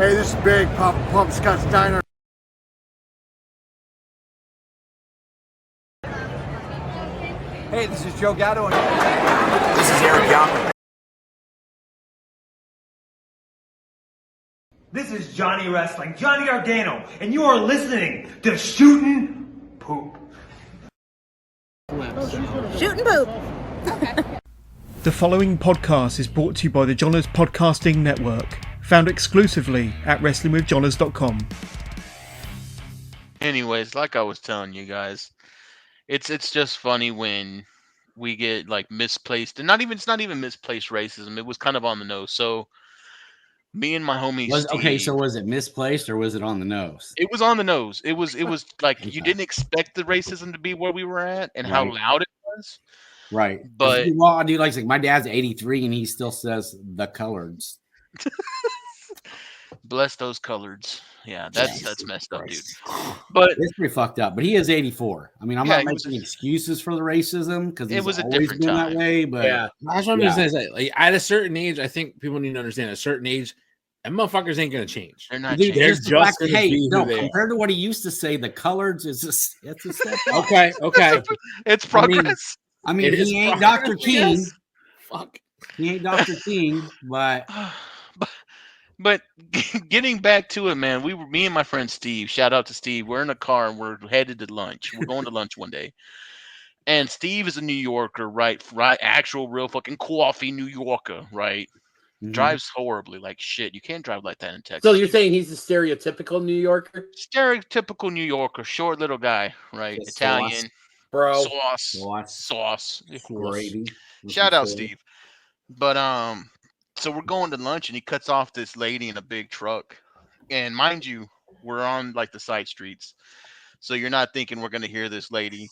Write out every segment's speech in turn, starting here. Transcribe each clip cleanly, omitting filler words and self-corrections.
Hey, this is Big Pump Scott's Diner. Hey, this is Joe Gatto. This is Eric Young. This is Johnny Wrestling, Johnny Gargano, and you are listening to Shootin' Poop. Shootin' Poop. The following podcast is brought to you by the Johners Podcasting Network, found exclusively at WrestlingWithJohners.com. Anyways, like I was telling you guys, it's just funny when we get like misplaced, and it's not even misplaced racism. It was kind of on the nose. So me and my homie Steve, so was it misplaced or was it on the nose? it was on the nose. It was like you didn't expect the racism to be where we were at and how loud it was. Right. But well, I do like my dad's 83 and he still says the coloreds. bless those coloreds. Yeah, that's messed up, dude. But it's pretty fucked up. But he is 84. I mean, I'm not making excuses for the racism because it was always a different been time. that way. But that's what I'm just saying. Like, at a certain age, I think people need to understand. At a certain age, and motherfuckers ain't gonna change. They're not. Dude, they're just compared to what he used to say, the coloreds is just it's a step up. Okay. It's progress. I mean he ain't Dr. King. Yes. Fuck. He ain't Dr. King, but. But getting back to it, man, me and my friend Steve, shout out to Steve. We're in a car and we're headed to lunch. We're going to lunch one day. And Steve is a New Yorker, right? Actual real fucking coffee New Yorker, right? Mm-hmm. Drives horribly like shit. You can't drive like that in Texas. So you're saying he's a stereotypical New Yorker? Stereotypical New Yorker, short little guy, right? The Italian. Sauce. Bro. Sauce. Gravy. Shout out Steve. But so we're going to lunch and he cuts off this lady in a big truck. And mind you, we're on like the side streets. So you're not thinking we're going to hear this lady.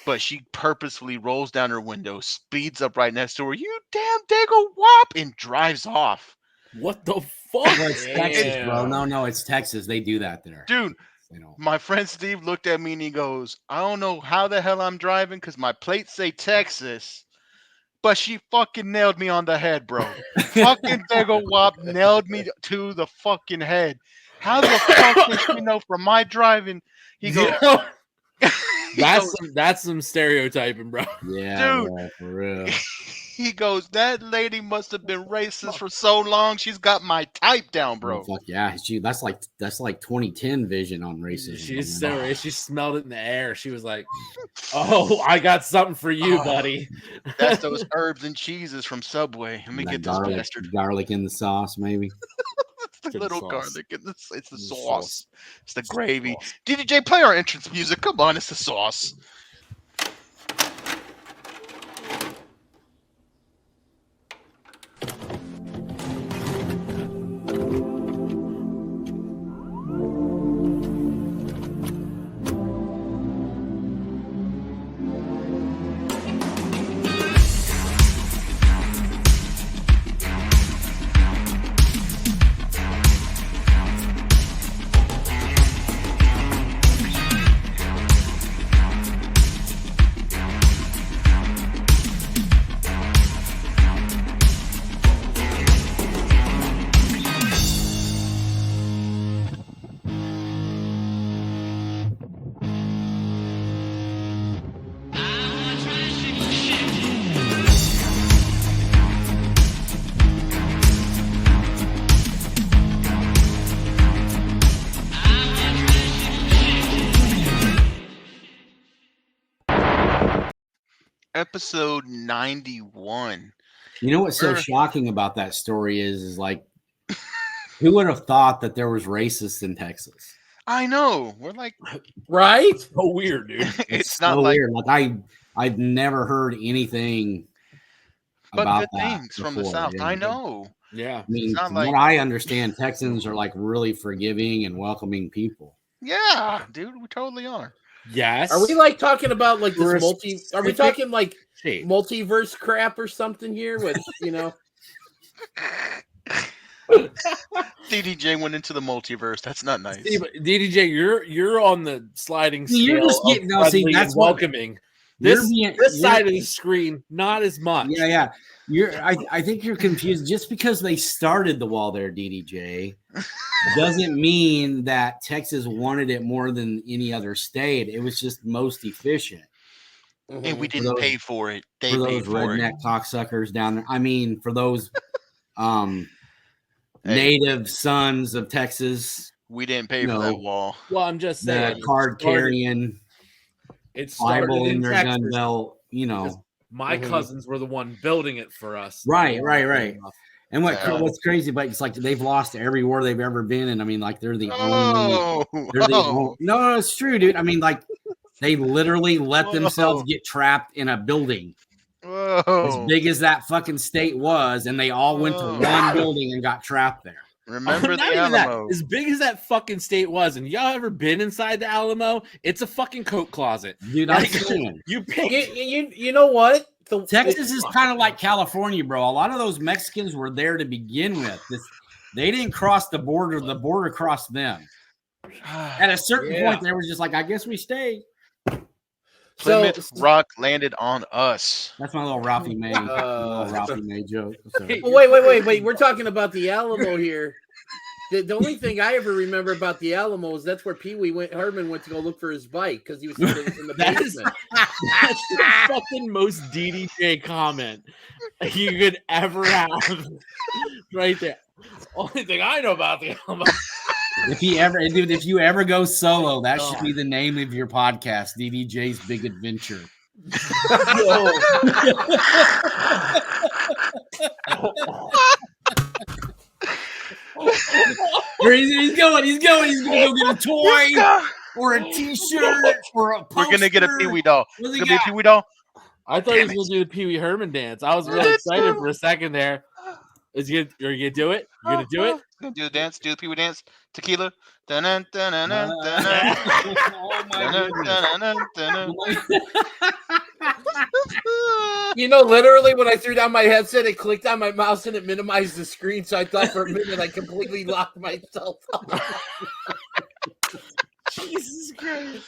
But she purposefully rolls down her window, speeds up right next to her. You damn dago wop! And drives off. What the fuck? Well, it's Texas, bro. No, it's Texas. They do that there. Dude, my friend Steve looked at me and he goes, I don't know how the hell I'm driving because my plates say Texas. But she fucking nailed me on the head, bro. Fucking Dago Wop nailed me to the fucking head. How the fuck did she know from my driving? He goes, that's some stereotyping, bro. Yeah, dude, bro, for real. He goes, that lady must have been racist for so long. She's got my type down, bro. Oh, fuck yeah, that's like 2010 vision on racism. She's so racist. She smelled it in the air. She was like, "Oh, I got something for you, buddy." That's those herbs and cheeses from Subway. Let me get this bastard. Garlic in the sauce, maybe. The little garlic in the it's the sauce. It's the gravy. DDJ, play our entrance music. Come on, it's the sauce. Episode 91. You know what's so shocking about that story is like, who would have thought that there was racists in Texas? I know. We're like, right? So weird, dude. It's so not like weird. Like I've never heard anything about good that things from before. the South. Yeah. I know. Yeah. I mean, from what I understand, Texans are like really forgiving and welcoming people. Yeah, dude, we totally are. Yes. Are we like talking about like this Are we talking like multiverse crap or something here? With DDJ went into the multiverse. That's not nice. DDJ, you're on the sliding scale. You're just getting that's welcoming. This side of the screen, not as much. Yeah. I think you're confused. Just because they started the wall there, DDJ, doesn't mean that Texas wanted it more than any other state. It was just most efficient. And we didn't pay for it. They for paid those for redneck it. cocksuckers down there. I mean, for those native sons of Texas. We didn't pay for that wall. Well, I'm just saying, card carrying, Bible in their gun belt. My cousins were the one building it for us. Right. And what's crazy, but it's like they've lost every war they've ever been in. I mean, like they're the only. No, it's true, dude. I mean, like they literally let themselves get trapped in a building. As big as that fucking state was, and they all went to one building and got trapped there. Remember the Alamo. As big as that fucking state was, and y'all ever been inside the Alamo? It's a fucking coat closet. Dude, I'm saying. You know what? Texas is kind of like California, bro. A lot of those Mexicans were there to begin with. They didn't cross the border. The border crossed them. At a certain point, they were just like, I guess we stay. Plymouth Rock landed on us. That's my little Ralphie May, joke. Wait. We're talking about the Alamo here. The only thing I ever remember about the Alamo is that's where Herman went to go look for his bike because he was in the basement. That's the fucking most DDJ comment you could ever have. Right there. Only thing I know about the Alamo. If you ever go solo, that should be the name of your podcast, DDJ's Big Adventure. He's going to go get a toy or a t-shirt or a poster. We're gonna get a Pee Wee doll. It's gonna be a Pee Wee doll. I thought he was gonna do the Pee Wee Herman dance. I was really excited for a second there. Are you gonna do it? You're gonna do it? Gonna do the dance, do the Pee Wee dance, tequila. Oh literally when I threw down my headset, it clicked on my mouse and it minimized the screen. So I thought for a minute I completely locked myself up. Jesus Christ!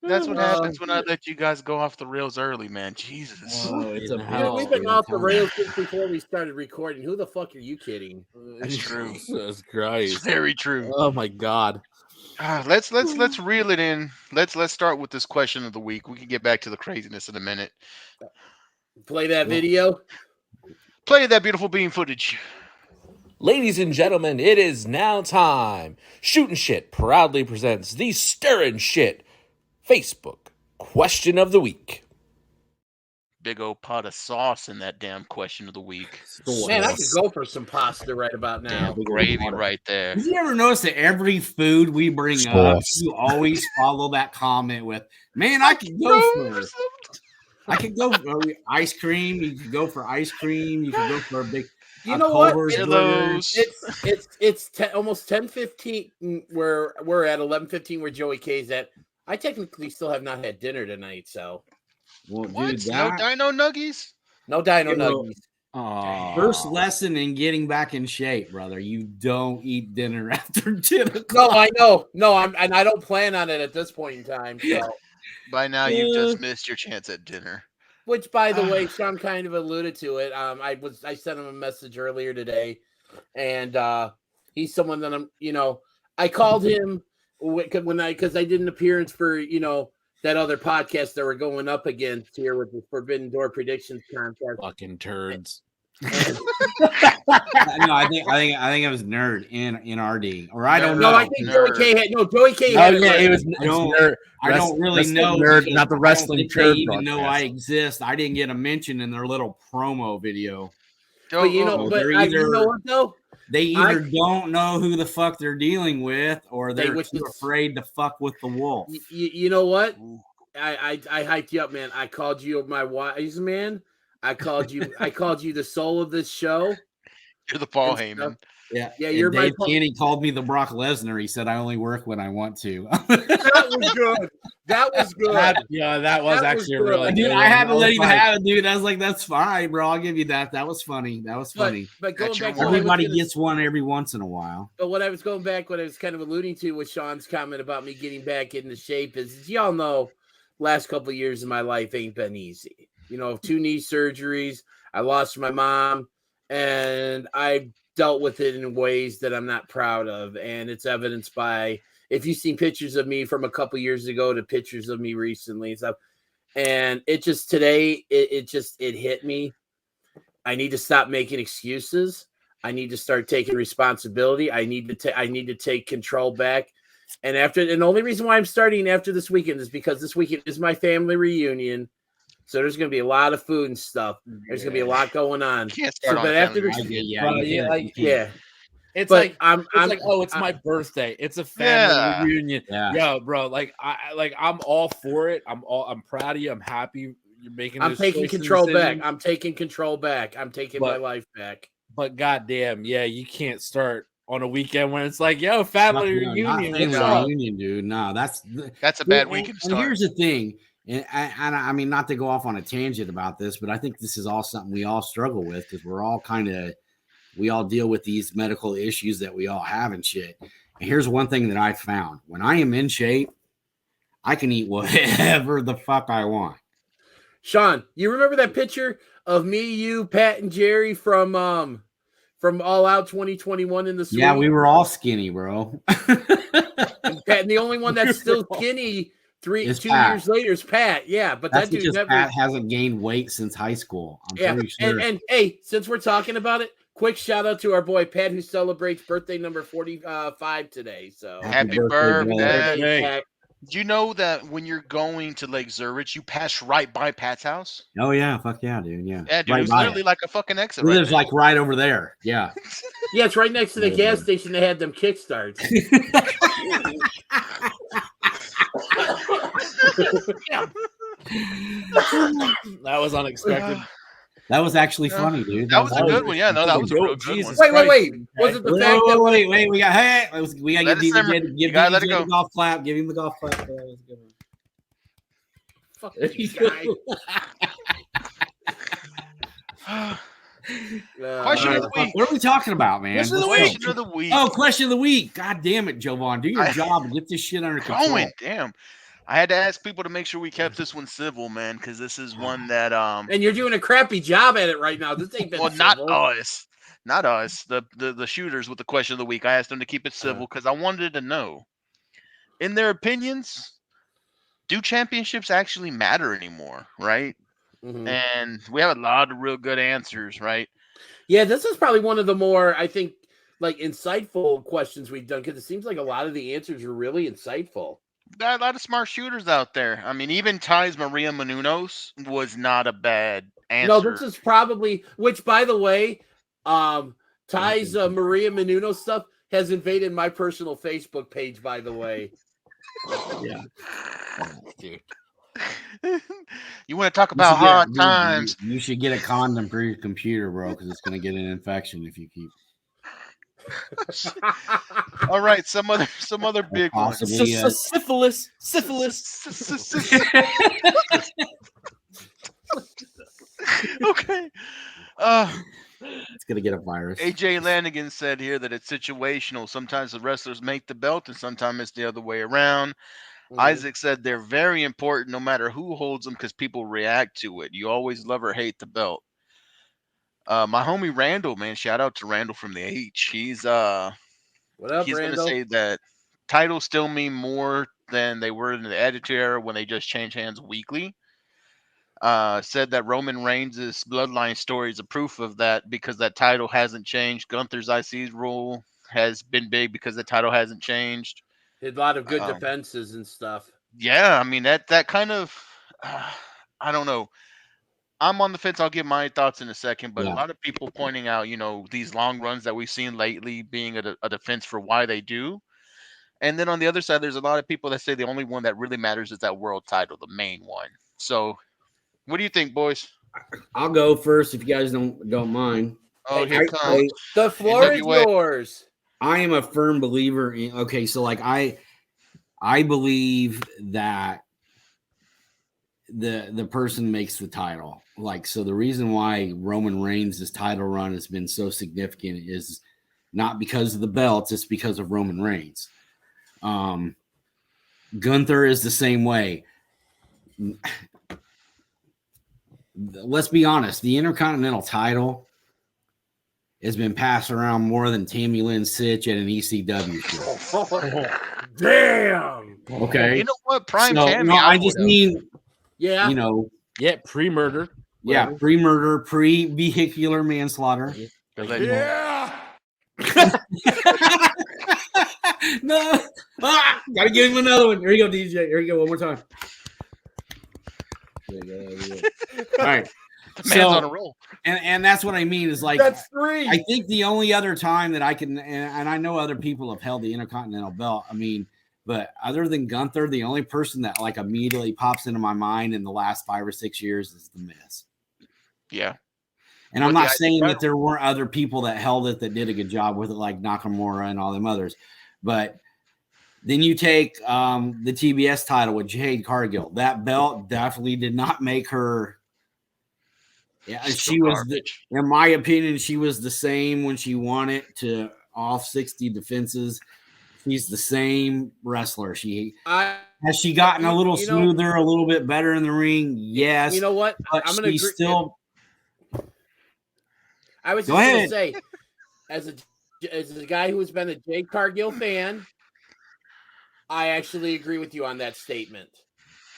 That's what happens when I let you guys go off the rails early, man. Jesus. We've been off the rails since before we started recording. Who the fuck are you kidding? That's true. Jesus Christ. It's very true. Oh my God. Let's reel it in. Let's start with this question of the week. We can get back to the craziness in a minute. Play that video. Play that beautiful beam footage. Ladies and gentlemen, it is now time. Shootin' Shit proudly presents the Stirrin Shit Facebook question of the week. Big old pot of sauce in that damn question of the week. Man, I could go for some pasta right about now. Damn gravy right there. Have you ever noticed that every food we bring up, you always follow that comment with, man, I could go for ice cream. You could go for ice cream. You could go for a big... You know what? It's almost 10:15 where we're at 11:15 where Joey K's at. I technically still have not had dinner tonight, so. Well, what? Dude, No dino nuggies? No dino nuggies. First lesson in getting back in shape, brother. You don't eat dinner after 10 o'clock. No, I know. No, I don't plan on it at this point in time. So. By now, you've just missed your chance at dinner. Which, by the way, Sean kind of alluded to it. I sent him a message earlier today, and he's someone that I called him because I did an appearance for that other podcast that we're going up against here with the Forbidden Door Predictions contest. Fucking turds. No, I think it was Nerd in RD, or I don't know. No, I think Joey K had Joey K had. Oh yeah, it was Nerd. I don't really know. Nerd, not the wrestling turd. They even know I exist. I didn't get a mention in their little promo video. But you know what though? They either don't know who the fuck they're dealing with, or they're too afraid to fuck with the wolf. You know what? I hyped you up, man. I called you my wise man. I called you the soul of this show. You're the Paul Heyman. Yeah. You're Dave Canny called me the Brock Lesnar. He said I only work when I want to. That was good. That was good. That was actually really dude. good. I had to let him have it, dude. I was like, "That's fine, bro. I'll give you that. That was funny. But going back, everybody gets one every once in a while. But what I was kind of alluding to with Sean's comment about me getting back into shape is y'all know, last couple of years of my life ain't been easy. 2 knee surgeries. I lost my mom. and I've dealt with it in ways that I'm not proud of, and it's evidenced by if you've seen pictures of me from a couple years ago to pictures of me recently and stuff. And it just today, it hit me. I need to stop making excuses. I need to start taking responsibility. I need to take control back. And the only reason why I'm starting after this weekend is because this weekend is my family reunion. So there's going to be a lot of food and stuff. There's going to be a lot going on. Can't start on family yeah. It's but like it's my birthday. It's a family reunion. Yeah. Yo, bro, I'm all for it. I'm proud of you. I'm happy you're making. I'm taking control back. I'm taking control back. I'm taking my life back. But goddamn, yeah, you can't start on a weekend when it's like, yo, family reunion. Reunion, dude. No, that's a bad weekend start. And here's the thing, and I mean, not to go off on a tangent about this, but I think this is all something we all struggle with because we all deal with these medical issues that we all have and shit. And here's one thing that I found: when I am in shape, I can eat whatever the fuck I want. Sean, you remember that picture of me, you, Pat, and Jerry from All Out 2021 in the suite? Yeah, we were all skinny, bro. And Pat, and the only one that's still skinny 2 years later is Pat. Yeah, but that's that dude never. Pat hasn't gained weight since high school. I'm pretty sure. And hey, since we're talking about it, quick shout out to our boy Pat who celebrates birthday number 45 today. So happy birthday, Pat. Do you know that when you're going to Lake Zurich, you pass right by Pat's house? Oh yeah, fuck yeah, dude. Yeah, yeah, dude. It's literally like a fucking exit. It lives like right over there. Yeah, yeah, it's right next to the gas station. They had them kickstarts. That was unexpected. That was actually funny, dude. That was a good one. Yeah, no, that was a real good one. Wait. Was it the fact that wait? We got to give let it go. The golf clap. Give him the golf clap. That was a good one. Fuck this guy. Question of the week. What are we talking about, man? Question of the week. Oh, question of the week. God damn it, Jovan. Do your job and get this shit under control. Damn. I had to ask people to make sure we kept this one civil, man, because this is one that and you're doing a crappy job at it right now. This ain't been not us. The shooters with the question of the week. I asked them to keep it civil because I wanted to know, in their opinions, do championships actually matter anymore, right? Mm-hmm. And we have a lot of real good answers, right? Yeah, this is probably one of the more, I think, like insightful questions we've done because it seems like a lot of the answers are really insightful. Got a lot of smart shooters out there. I mean, even Ty's Maria Menounos was not a bad answer. No, this is probably, which by the way, Ty's Maria Menounos stuff has invaded my personal Facebook page, by the way. Yeah. Dude. You want to talk about hard times? You should get a condom for your computer, bro, because it's going to get an infection if you keep. All right, some other big ones. Syphilis. Okay. It's gonna get a virus. AJ Lanigan said here that it's situational. Sometimes the wrestlers make the belt, and sometimes it's the other way around. Mm-hmm. Isaac said they're very important, no matter who holds them, because people react to it. You always love or hate the belt. My homie Randall, man, shout out to Randall from the H. He's what up, he's Randall? Gonna say that titles still mean more than they were in the Attitude Era when they just changed hands weekly. Said that Roman Reigns' bloodline story is a proof of that because that title hasn't changed. Gunther's IC rule has been big because the title hasn't changed. A lot of good defenses and stuff. Yeah, I mean that kind of I don't know. I'm on the fence. I'll give my thoughts in a second, but a lot of people pointing out, these long runs that we've seen lately being a defense for why they do. And then on the other side, there's a lot of people that say the only one that really matters is that world title, the main one. So what do you think, boys? I'll go first if you guys don't mind. Oh, here comes. The floor is yours. I am a firm believer in, so like I believe that the person makes the title. Like, so the reason why Roman Reigns' title run has been so significant is not because of the belts, it's because of Roman Reigns. Gunther is the same way. Let's be honest, the Intercontinental title has been passed around more than Tammy Lynn Sitch at an ECW show. Damn. Okay. You know what? Prime So, Tammy. no, I just mean, Yeah. you know, Yeah, pre-murder. yeah, Whatever. pre-murder, pre-vehicular manslaughter. Yeah. No, gotta give him another one. Here you go, DJ. Here you go, one more time. All right. Man's on a roll. And that's what I mean is like That's 3. I think the only other time that I can, and I know other people have held the Intercontinental belt. I mean, but other than Gunther, the only person that like immediately pops into my mind in the last 5 or 6 years is The Miz. Yeah. And I'm not saying that there weren't other people that held it that did a good job with it, like Nakamura and all them others. But then you take the TBS title with Jade Cargill. That belt definitely did not make her. Yeah, she was, in my opinion, she was the same when she won it to all 60 defenses. She's the same wrestler. Has she gotten a little smoother, a little bit better in the ring? Yes. You know what? But I'm going to still. I was just going to say, as a guy who has been a Jade Cargill fan, I actually agree with you on that statement.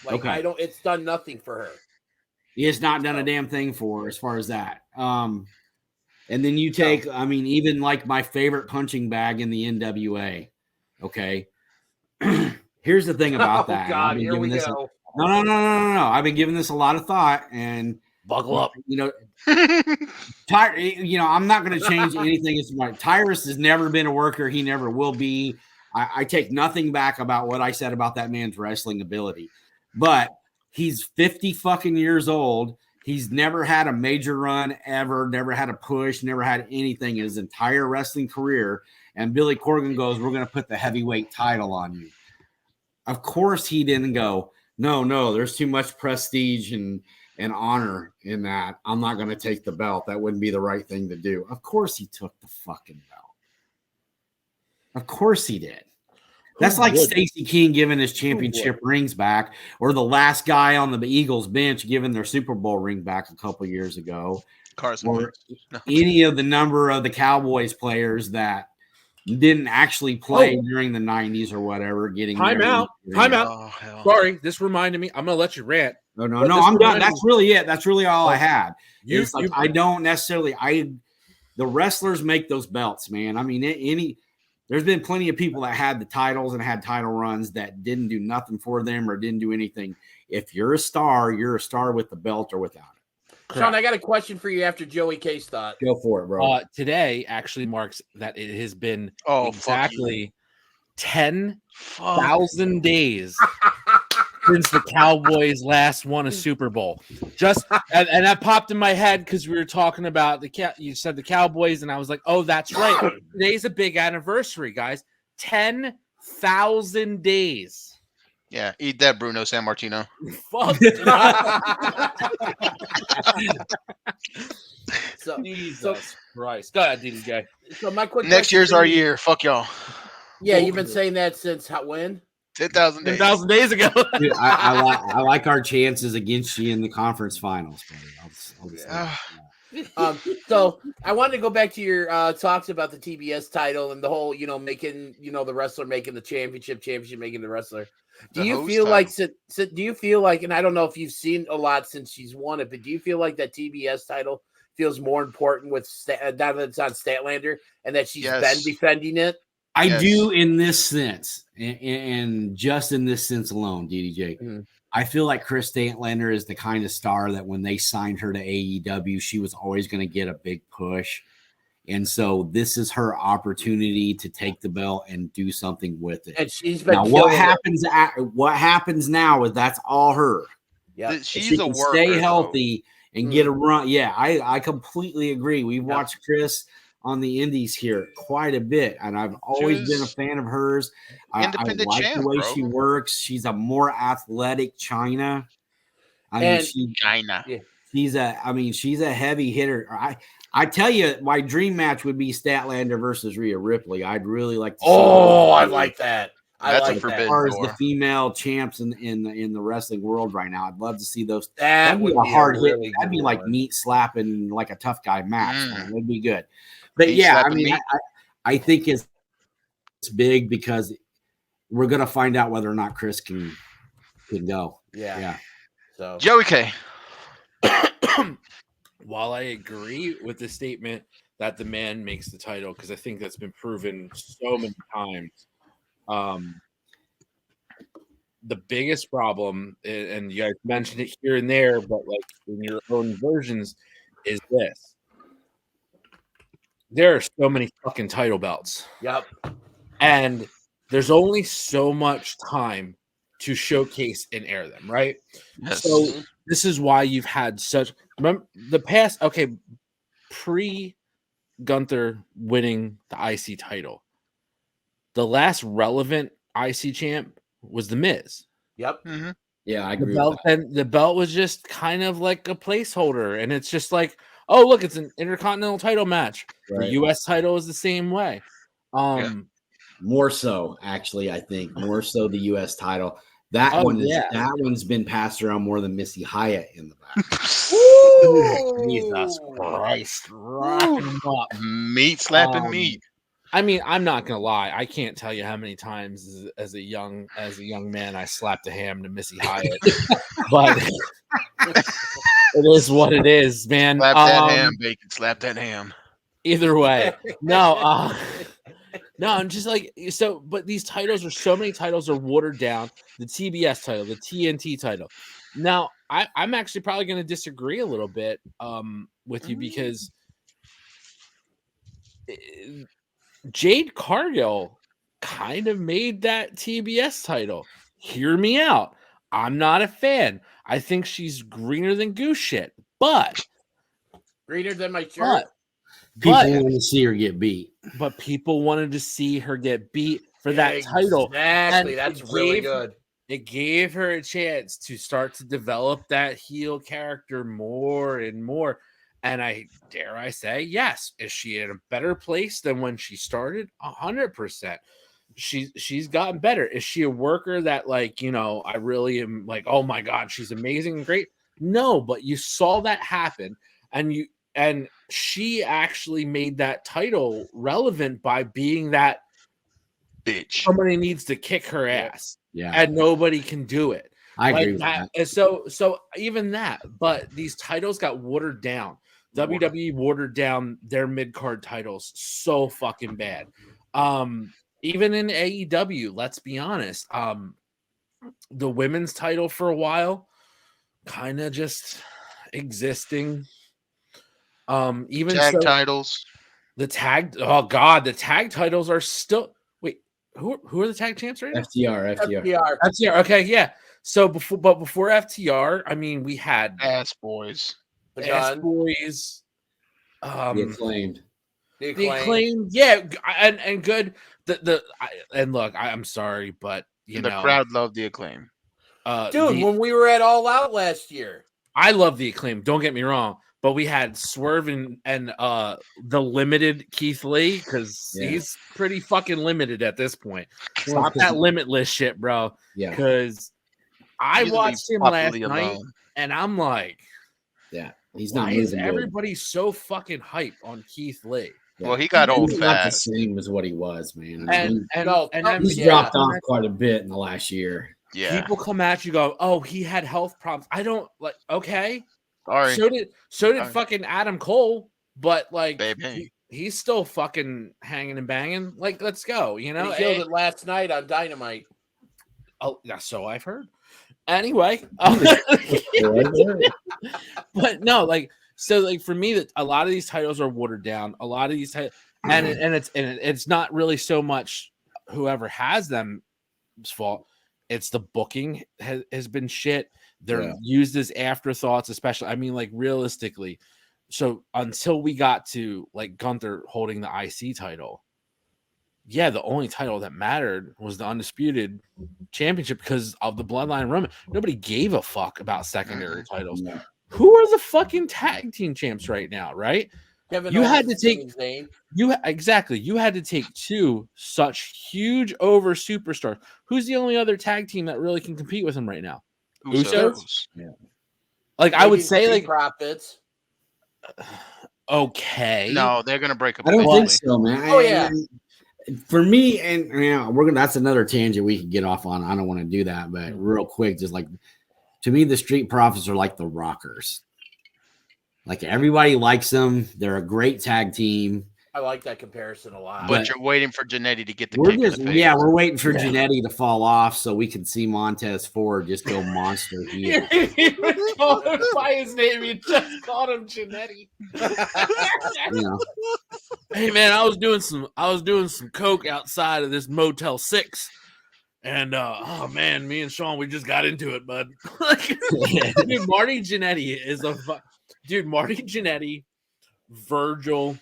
Like, Okay. it's done nothing for her. He has not done a damn thing for her as far as that. And then you take, I mean, even like my favorite punching bag in the NWA. Okay. Here's the thing about that. God, here we go. No. I've been giving this a lot of thought, and buckle up. You know, I'm not going to change anything. It's my Tyrus has never been a worker. He never will be. I take nothing back about what I said about that man's wrestling ability, but he's 50 fucking years old. He's never had a major run ever, never had a push, never had anything in his entire wrestling career. And Billy Corgan goes, we're going to put the heavyweight title on you. Of course he didn't go, no, there's too much prestige and honor in that. I'm not going to take the belt. That wouldn't be the right thing to do. Of course he took the fucking belt. Of course he did. That's like Stacey King giving his championship rings back, or the last guy on the Eagles bench giving their Super Bowl ring back a couple years ago. Carson or any of the number of the Cowboys players that didn't actually play during the 90s or whatever. Getting time out. Oh, sorry, this reminded me. I'm gonna let you rant. No, I'm done. That's really it. That's really all I had. I don't necessarily. The wrestlers make those belts, man. I mean, there's been plenty of people that had the titles and had title runs that didn't do nothing for them or didn't do anything. If you're a star with the belt or without it. Correct. Sean, I got a question for you after Joey Case thought. Go for it, bro. Today actually marks that it has been exactly 10,000 days since the Cowboys last won a Super Bowl. And that popped in my head because we were talking about you said the Cowboys, and I was like, oh, that's right. Today's a big anniversary, guys. 10,000 days. Yeah, eat that, Bruno Sammartino. Fuck. Jesus Christ. Go ahead, DDJ. So my quick next year's our year. Fuck y'all. Yeah, you've been saying that since when? 10,000 days. 10,000 days ago. Dude, I like our chances against you in the conference finals, buddy. So I wanted to go back to your talks about the TBS title and the whole, making, the wrestler making the championship making the wresther. Do you feel like, and I don't know if you've seen a lot since she's won it, but do you feel like that TBS title feels more important with now that it's on Statlander and that she's been defending it? I do in this sense, and just in this sense alone, DDJ. Mm-hmm. I feel like Chris Statlander is the kind of star that when they signed her to AEW, she was always going to get a big push. And so this is her opportunity to take the belt and do something with it. And she's been now, what happens now is that's all her. Yeah, she's a worker, stay healthy and get a run. Yeah, I completely agree. We've watched Chris on the indies here quite a bit, and I've always been a fan of hers. I like the way she works. She's a more athletic China. She's a heavy hitter. I tell you, my dream match would be Statlander versus Rhea Ripley. I'd really like to see I like that. That's like a that. forbidden As far as door. the female champs in the wrestling world right now, I'd love to see those. That That'd be would a hard hit. really That'd be good like one. meat slapping, like a tough guy match. Mm. Man. That'd be good. But Meat yeah, I slapping mean, meat. I think it's big because we're gonna find out whether or not Chris can go. Yeah. So Joey K. While I agree with the statement that the man makes the title, because I think that's been proven so many times, the biggest problem, and you guys mentioned it here and there, but like in your own versions, is this. There are so many fucking title belts. Yep. And there's only so much time to showcase and air them, right? Yes. So this is why you've had such remember the past, okay, pre Gunther winning the IC title. The last relevant IC champ was The Miz. Yep. Mm-hmm. Yeah, I The agree. belt, and the belt was just kind of like a placeholder, and it's just like, oh, look, it's an intercontinental title match. Right. The US title is the same way. More so, actually, I think more so the U.S. title. That that one's been passed around more than Missy Hyatt in the back. Jesus Christ, rocking him up. Meat slapping meat. I mean, I'm not gonna lie. I can't tell you how many times as a young man I slapped a ham to Missy Hyatt, but it is what it is, man. Slap that ham, bacon. Slap that ham. Either way, no, I'm just like so. But these titles are so many titles are watered down. The TBS title, the TNT title. Now, I'm actually probably going to disagree a little bit with you because Jade Cargill kind of made that TBS title. Hear me out. I'm not a fan. I think she's greener than goose shit, but greener than my shirt. People want to see her get beat. But people wanted to see her get beat for that title. Exactly. That's really good. It gave her a chance to start to develop that heel character more and more. And I dare I say, yes, is she in a better place than when she started? 100%. She's gotten better. Is she a worker that, like, you know, I really am like, oh my God, she's amazing and great? No, but you saw that happen, and she actually made that title relevant by being that bitch. Somebody needs to kick her ass. Yeah. And nobody can do it. I agree with that. And so even that, but these titles got watered down. WWE watered down their mid-card titles so fucking bad. Even in AEW, let's be honest, the women's title for a while kind of just existing. Even tag titles. The tag titles are still who are the tag champs right now? FTR. Okay, yeah. So before FTR, I mean, we had Ass Boys. The Acclaimed. The Acclaimed, yeah, and good. And look, I'm sorry, but the crowd loved the Acclaim. Dude, when we were at All Out last year, I love the Acclaim. Don't get me wrong, but we had Swerve and the limited Keith Lee because he's pretty fucking limited at this point. Stop that limitless shit, bro. Yeah, because I watched him last night, and I'm like, he's not. Why is everybody so fucking hype on Keith Lee? Yeah. Well, he got old fast. Not the same as what he was, man. And he's dropped off quite a bit in the last year. Yeah, people come at you, go, "Oh, he had health problems." I don't like. Okay, sorry. So did fucking Adam Cole, but like, baby, he's still fucking hanging and banging. Like, let's go. You know, he killed it last night on Dynamite. Oh, so I've heard. Anyway, but no, like, so like for me, that a lot of these titles are watered down. A lot of these titles, and it's not really so much whoever has them's fault. It's the booking has been shit. They're used as afterthoughts, especially. I mean, like, realistically. So until we got to like Gunther holding the IC title, the only title that mattered was the Undisputed Championship because of the Bloodline Roman. Nobody gave a fuck about secondary titles. Who are the fucking tag team champs right now, right? Kevin You Owens had to and take Sami Zayn. You had to take two such huge over superstars. Who's the only other tag team that really can compete with him right now? Usos. Yeah. Like I would Maybe say, Street like Profits. okay. No, they're gonna break up. I don't think eventually. so, man. Oh, yeah. For me, and we're gonna. That's another tangent we could get off on. I don't want to do that, but real quick, just like to me, the Street Profits are like the Rockers. Like everybody likes them. They're a great tag team. I like that comparison a lot. But you're waiting for Jannetty to get the We're kick just in the face. we're waiting for Jannetty to fall off so we can see Montez Ford just go monster heel. You even called him by his name. You just called him Jannetty. You know, Hey man, I was doing some coke outside of this Motel 6. And oh man, me and Sean, we just got into it, bud. Dude, Marty Jannetty is dude. Marty Jannetty, Virgil,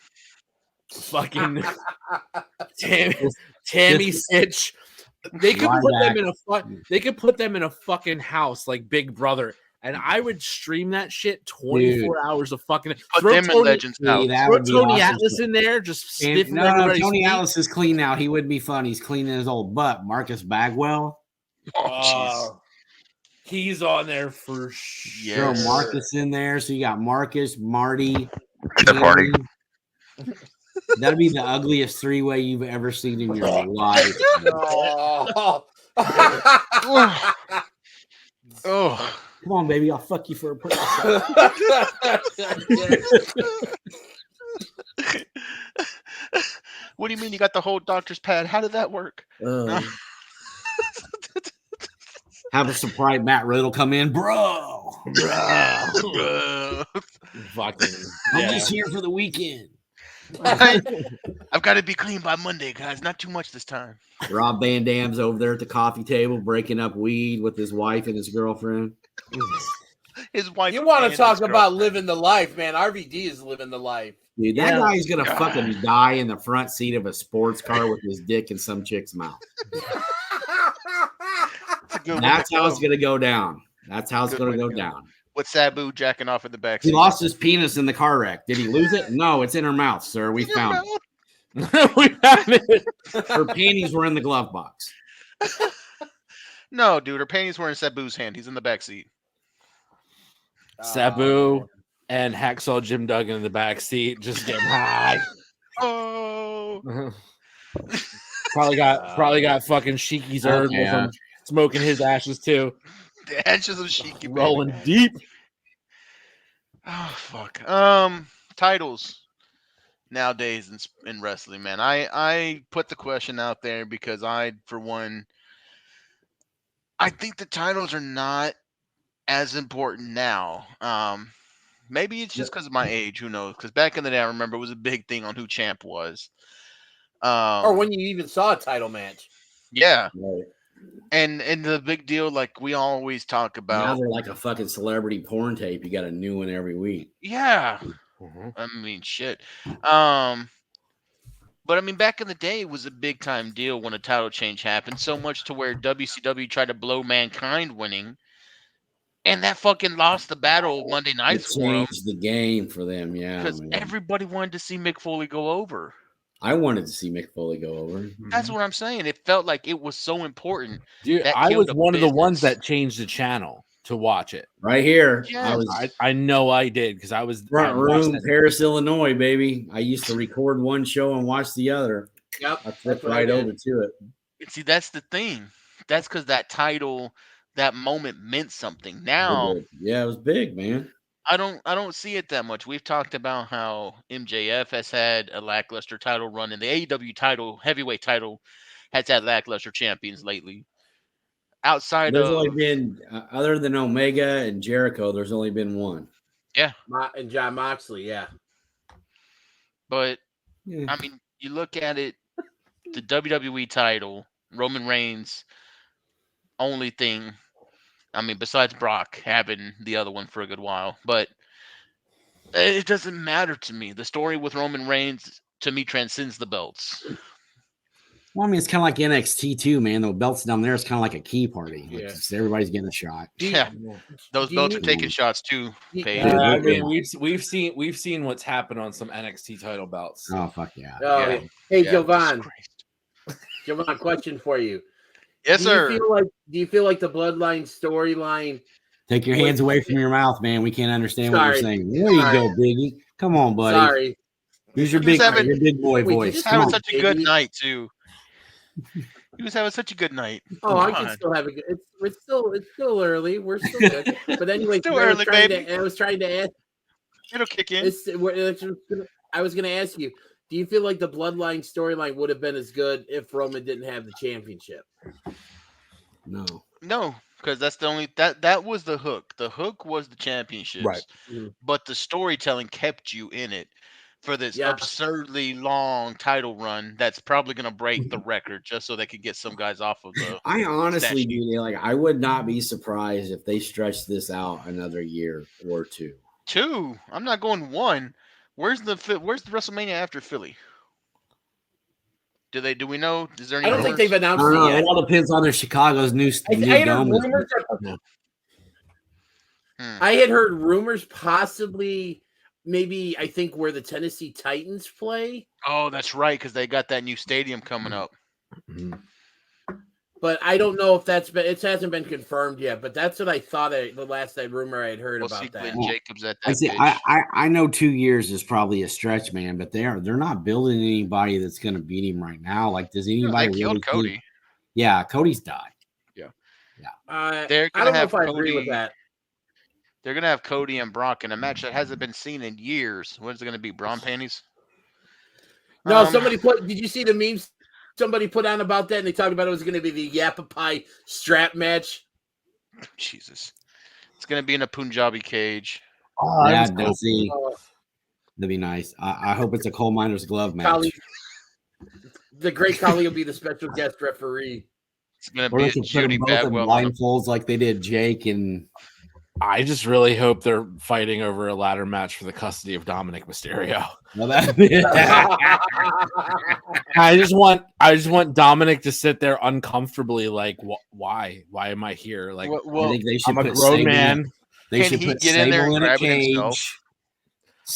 fucking Tammy Sitch. They could put them in a fucking house like Big Brother, and I would stream that shit 24 hours of fucking. Put them in Legends House. that would be Tony awesome. Atlas in there, just sniffing No, everybody's Tony feet. Atlas is clean now. He would be fun. He's cleaning his old butt. Marcus Bagwell. Oh, He's on there for sure. Throw Marcus in there. So you got Marcus, Marty. Marty. That'd be the ugliest three-way you've ever seen in your life. Oh. Oh. Come on, baby. I'll fuck you for a price. What do you mean you got the whole doctor's pad? How did that work? Have a surprise Matt Riddle come in, bro. Fucking, I'm just here for the weekend. I've got to be clean by Monday, guys. Not too much this time. Rob Van Dam's over there at the coffee table breaking up weed with his wife and his girlfriend. His wife. You want to and talk his about girlfriend. living the life, man? RVD is living the life. Dude, that guy's gonna fucking die in the front seat of a sports car with his dick in some chick's mouth. That's how it's gonna go down. That's how it's gonna go down. With Sabu jacking off in the back. He lost his penis in the car wreck. Did he lose it? No, it's in her mouth, sir. We found it. We found it. Her panties were in the glove box. No, dude, her panties were in Sabu's hand. He's in the back seat. Sabu and Hacksaw Jim Duggan in the back seat, just getting high. Oh. probably got fucking Sheiky's herb with him, smoking his ashes too. The ashes of Sheiky, rolling deep. Oh fuck. Titles nowadays in wrestling, man. I put the question out there because I think the titles are not as important now. Maybe it's just because of my age. Who knows? Because back in the day, I remember it was a big thing on who champ was. Or when you even saw a title match. Yeah. Right. And the big deal, like we always talk about. Now they're like a fucking celebrity porn tape. You got a new one every week. Yeah. I mean, shit. But I mean, back in the day, it was a big time deal when a title change happened. So much to where WCW tried to blow Mankind winning. And that fucking lost the battle Monday nights It for them. changed the game for them, yeah. Because everybody wanted to see Mick Foley go over. I wanted to see Mick Foley go over. That's what I'm saying. It felt like it was so important. Dude, That I killed was the one of the business. ones that changed the channel to watch it. Right here. Yes. I know I did because I was Front I watched room, it. Paris, Illinois, baby. I used to record one show and watch the other. Yep. I flipped right over to it. See, that's the thing. That's because that title, that moment meant something. Now, Yeah, it was big, man. I don't see it that much. We've talked about how MJF has had a lackluster title run, and the AEW title, heavyweight title, has had lackluster champions lately. Outside There's of only been, other than Omega and Jericho, there's only been one. yeah, And John Moxley, yeah. but Yeah. I mean, you look at it, the WWE title, Roman Reigns, only thing. I mean, besides Brock having the other one for a good while, but it doesn't matter to me. The story with Roman Reigns to me transcends the belts. Well, I mean, it's kind of like NXT too, man. The belts down there is kind of like a key party. Yeah. Just everybody's getting a shot. Yeah, those belts are taking shots too. Paige. I mean, we've seen what's happened on some NXT title belts. Oh fuck yeah! Oh, Yeah. Hey, Yeah, Jovan. Jesus Jovan, question for you. Yes, sir. Do you feel like the Bloodline storyline? Take your hands away from your mouth, man. We can't understand what you're Sorry. saying. There you go, Biggie. Come on, buddy. Sorry. Use your He was big, having- your big boy Wait, voice. did Come having on. such a good night too. He was having such a good night. Oh, I Come can on. still have a good. It's still early. We're still good. But anyway, Still early, baby. I was trying to ask. It'll kick in. I was going to ask you. Do you feel like the Bloodline storyline would have been as good if Roman didn't have the championship? No. No, because that's the only that was the hook. The hook was the championships, Right. But the storytelling kept you in it for this Yeah. absurdly long title run. That's probably gonna break the record just so they could get some guys off of the. I honestly, statue. dude, like I would not be surprised if they stretched this out another year or two. 2. I'm not going 1. Where's the WrestleMania after Philly? Do we know? Is there any? I don't think rumors? they've I announced don't know. it It yet. all depends on their Chicago's new I had heard dome. rumors. Yeah. I had heard rumors, possibly, maybe. I think where the Tennessee Titans play. Oh, that's right, because they got that new stadium coming up. But I don't know if it hasn't been confirmed yet. But that's what I thought. The last rumor I had heard We'll see about that. Glenn Jacobs at I that. see. pitch. I know 2 years is probably a stretch, man, but they're not building anybody that's going to beat him right now. Like, does No, anybody? they killed really Cody. think- Yeah, Cody's died. They're I gonna don't know have if I agree with Cody- that. They're gonna have Cody and Brock in a match that hasn't been seen in years. What is it gonna be? Braun panties? No, Um, somebody put. Did you see the memes somebody put on about that? And they talked about it was going to be the Yappa Pie strap match. Jesus, it's gonna be in a Punjabi cage. Oh, Yeah, that was see, Uh, that'd be nice. I hope it's a coal miner's glove match. Kali, the great Kali will be the special guest referee. It's gonna Or be they a could put them Judy both in Bagwell on a blindfolds like they did Jake and I just really hope they're fighting over a ladder match for the custody of Dominic Mysterio. well, that, I just want Dominic to sit there uncomfortably, like, why am I here? Like, I think they should I'm a put grown Sable- man. They Can should he put get in there Sable and in a grab it cage. himself?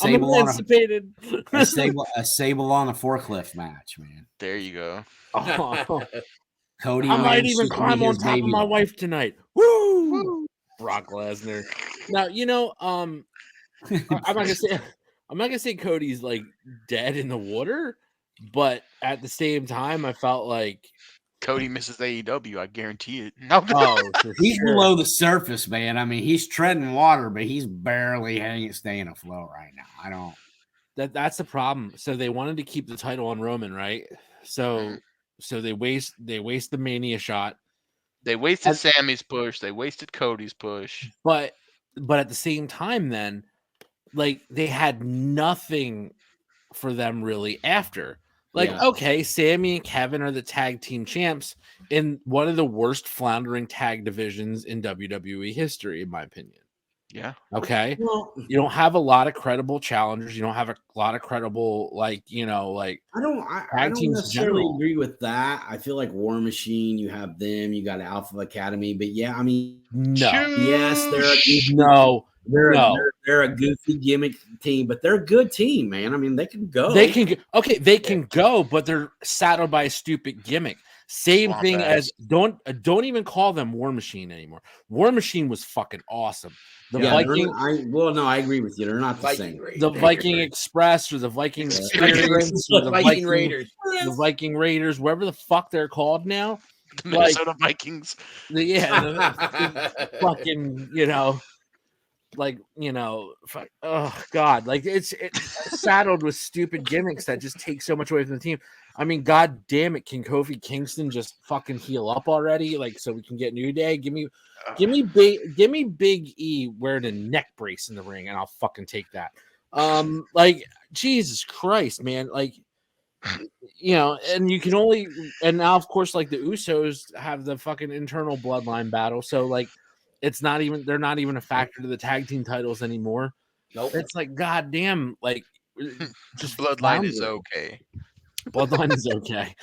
I'm Sable on emancipated. a Sable on a forklift match, man. There you go. Oh, Cody I might Rhodes even should be climb on his top of baby. my wife tonight. Woo! Brock Lesnar. Now I'm not gonna say Cody's like dead in the water, but at the same time, I felt like Cody misses AEW. I guarantee it. No, for He's sure. below the surface, man. I mean, he's treading water, but he's barely staying afloat right now. I don't. That's the problem. So they wanted to keep the title on Roman, right? So they waste the Mania shot. they wasted Sammy's push. They wasted Cody's push. But at the same time, then, like, they had nothing for them really after. Like, Yeah. okay, Sammy and Kevin are the tag team champs in one of the worst floundering tag divisions in WWE history, in my opinion. Yeah. Okay. Well, You don't have a lot of credible challengers. You don't have a lot of credible, like, I don't Tag teams in necessarily general. agree with that. I feel like War Machine, you have them, you got Alpha Academy, but yeah, I mean, no, yes, no. they're a goofy gimmick team, but they're a good team, man. I mean, they can go. They can go, but they're saddled by a stupid gimmick. Same Swamp thing ass. as don't even call them War Machine anymore. War Machine was fucking awesome. The Yeah, Viking, I agree with you. They're not the Viking same. Raiders. the Viking Express or the Viking Yeah. Experience or the Viking Raiders. the Viking Raiders, wherever the fuck they're called now. The Minnesota Vikings. The fucking, oh god, like it's saddled with stupid gimmicks that just take so much away from the team. I mean, god damn it, can Kofi Kingston just fucking heal up already, like, so we can get New Day? Give me Big E wearing a neck brace in the ring, and I'll fucking take that. Like, Jesus Christ, man, like, and you can only, and now of course, like, the Usos have the fucking internal bloodline battle, so like, they're not even a factor to the tag team titles anymore. Nope. It's like, god damn, like, Just bloodline is okay. Bloodline is okay.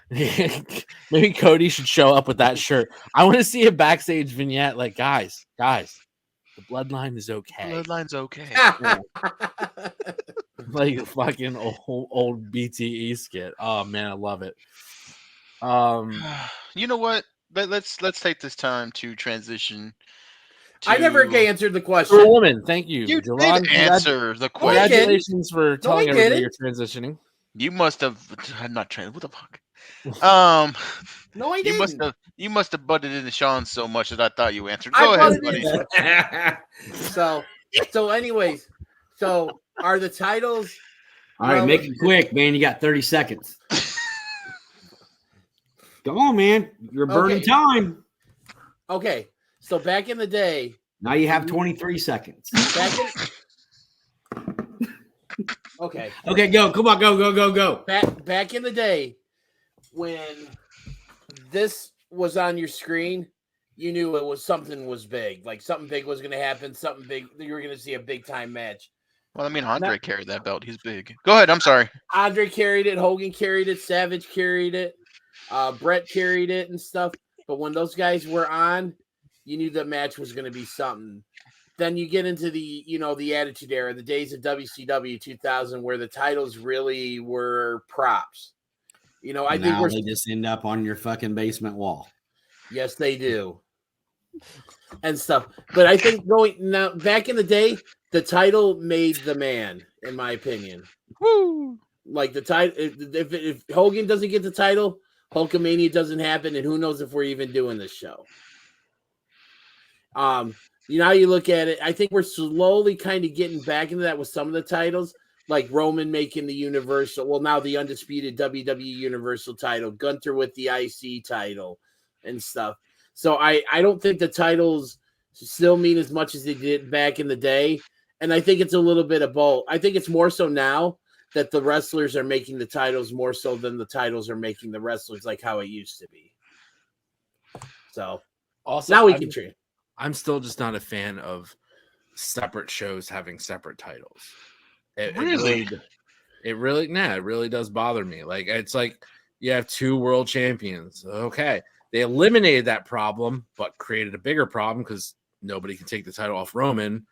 Maybe Cody should show up with that shirt. I want to see a backstage vignette. Like, guys, the bloodline is okay. Bloodline's okay. Like a fucking old BTE skit. Oh man, I love it. You know what? Let's take this time to transition. I never answered the question. For a woman, thank you. You Jalon, did answer the question. Congratulations for telling everybody you're transitioning. You must have not trans. What the fuck? No, I didn't. You must have butted into Sean so much that I thought you answered. Go ahead, buddy. So, anyways, so are the titles? All right, make it quick, man. You got 30 seconds. Come on, man. You're burning time. Okay, so back in the day. Now you have 23 seconds. Okay. Okay, go. Come on, go. Back in the day, when this was on your screen, you knew it was something was big. Like something big was going to happen. Something big. You were going to see a big time match. Well, I mean, Andre carried that belt. He's big. Go ahead. I'm sorry. Andre carried it. Hogan carried it. Savage carried it. Brett carried it and stuff. But when those guys were on, you knew the match was going to be something. Then you get into the Attitude Era, the days of WCW 2000, where the titles really were props. I think they just end up on your fucking basement wall. Yes, they do, and stuff. But I think back in the day, the title made the man, in my opinion. Woo! Like the title, if Hogan doesn't get the title, Hulkamania doesn't happen, and who knows if we're even doing this show. Now you look at it, I think we're slowly kind of getting back into that with some of the titles, like Roman making the Universal, well, now the undisputed WWE Universal title, Gunther with the IC title and stuff. So I don't think the titles still mean as much as they did back in the day. And I think it's a little bit of both. I think it's more so now that the wrestlers are making the titles more so than the titles are making the wrestlers, like how it used to be. So also, now we can train. I'm still just not a fan of separate shows having separate titles. It really does bother me. Like, it's like you have two world champions. Okay. They eliminated that problem, but created a bigger problem because nobody can take the title off Roman.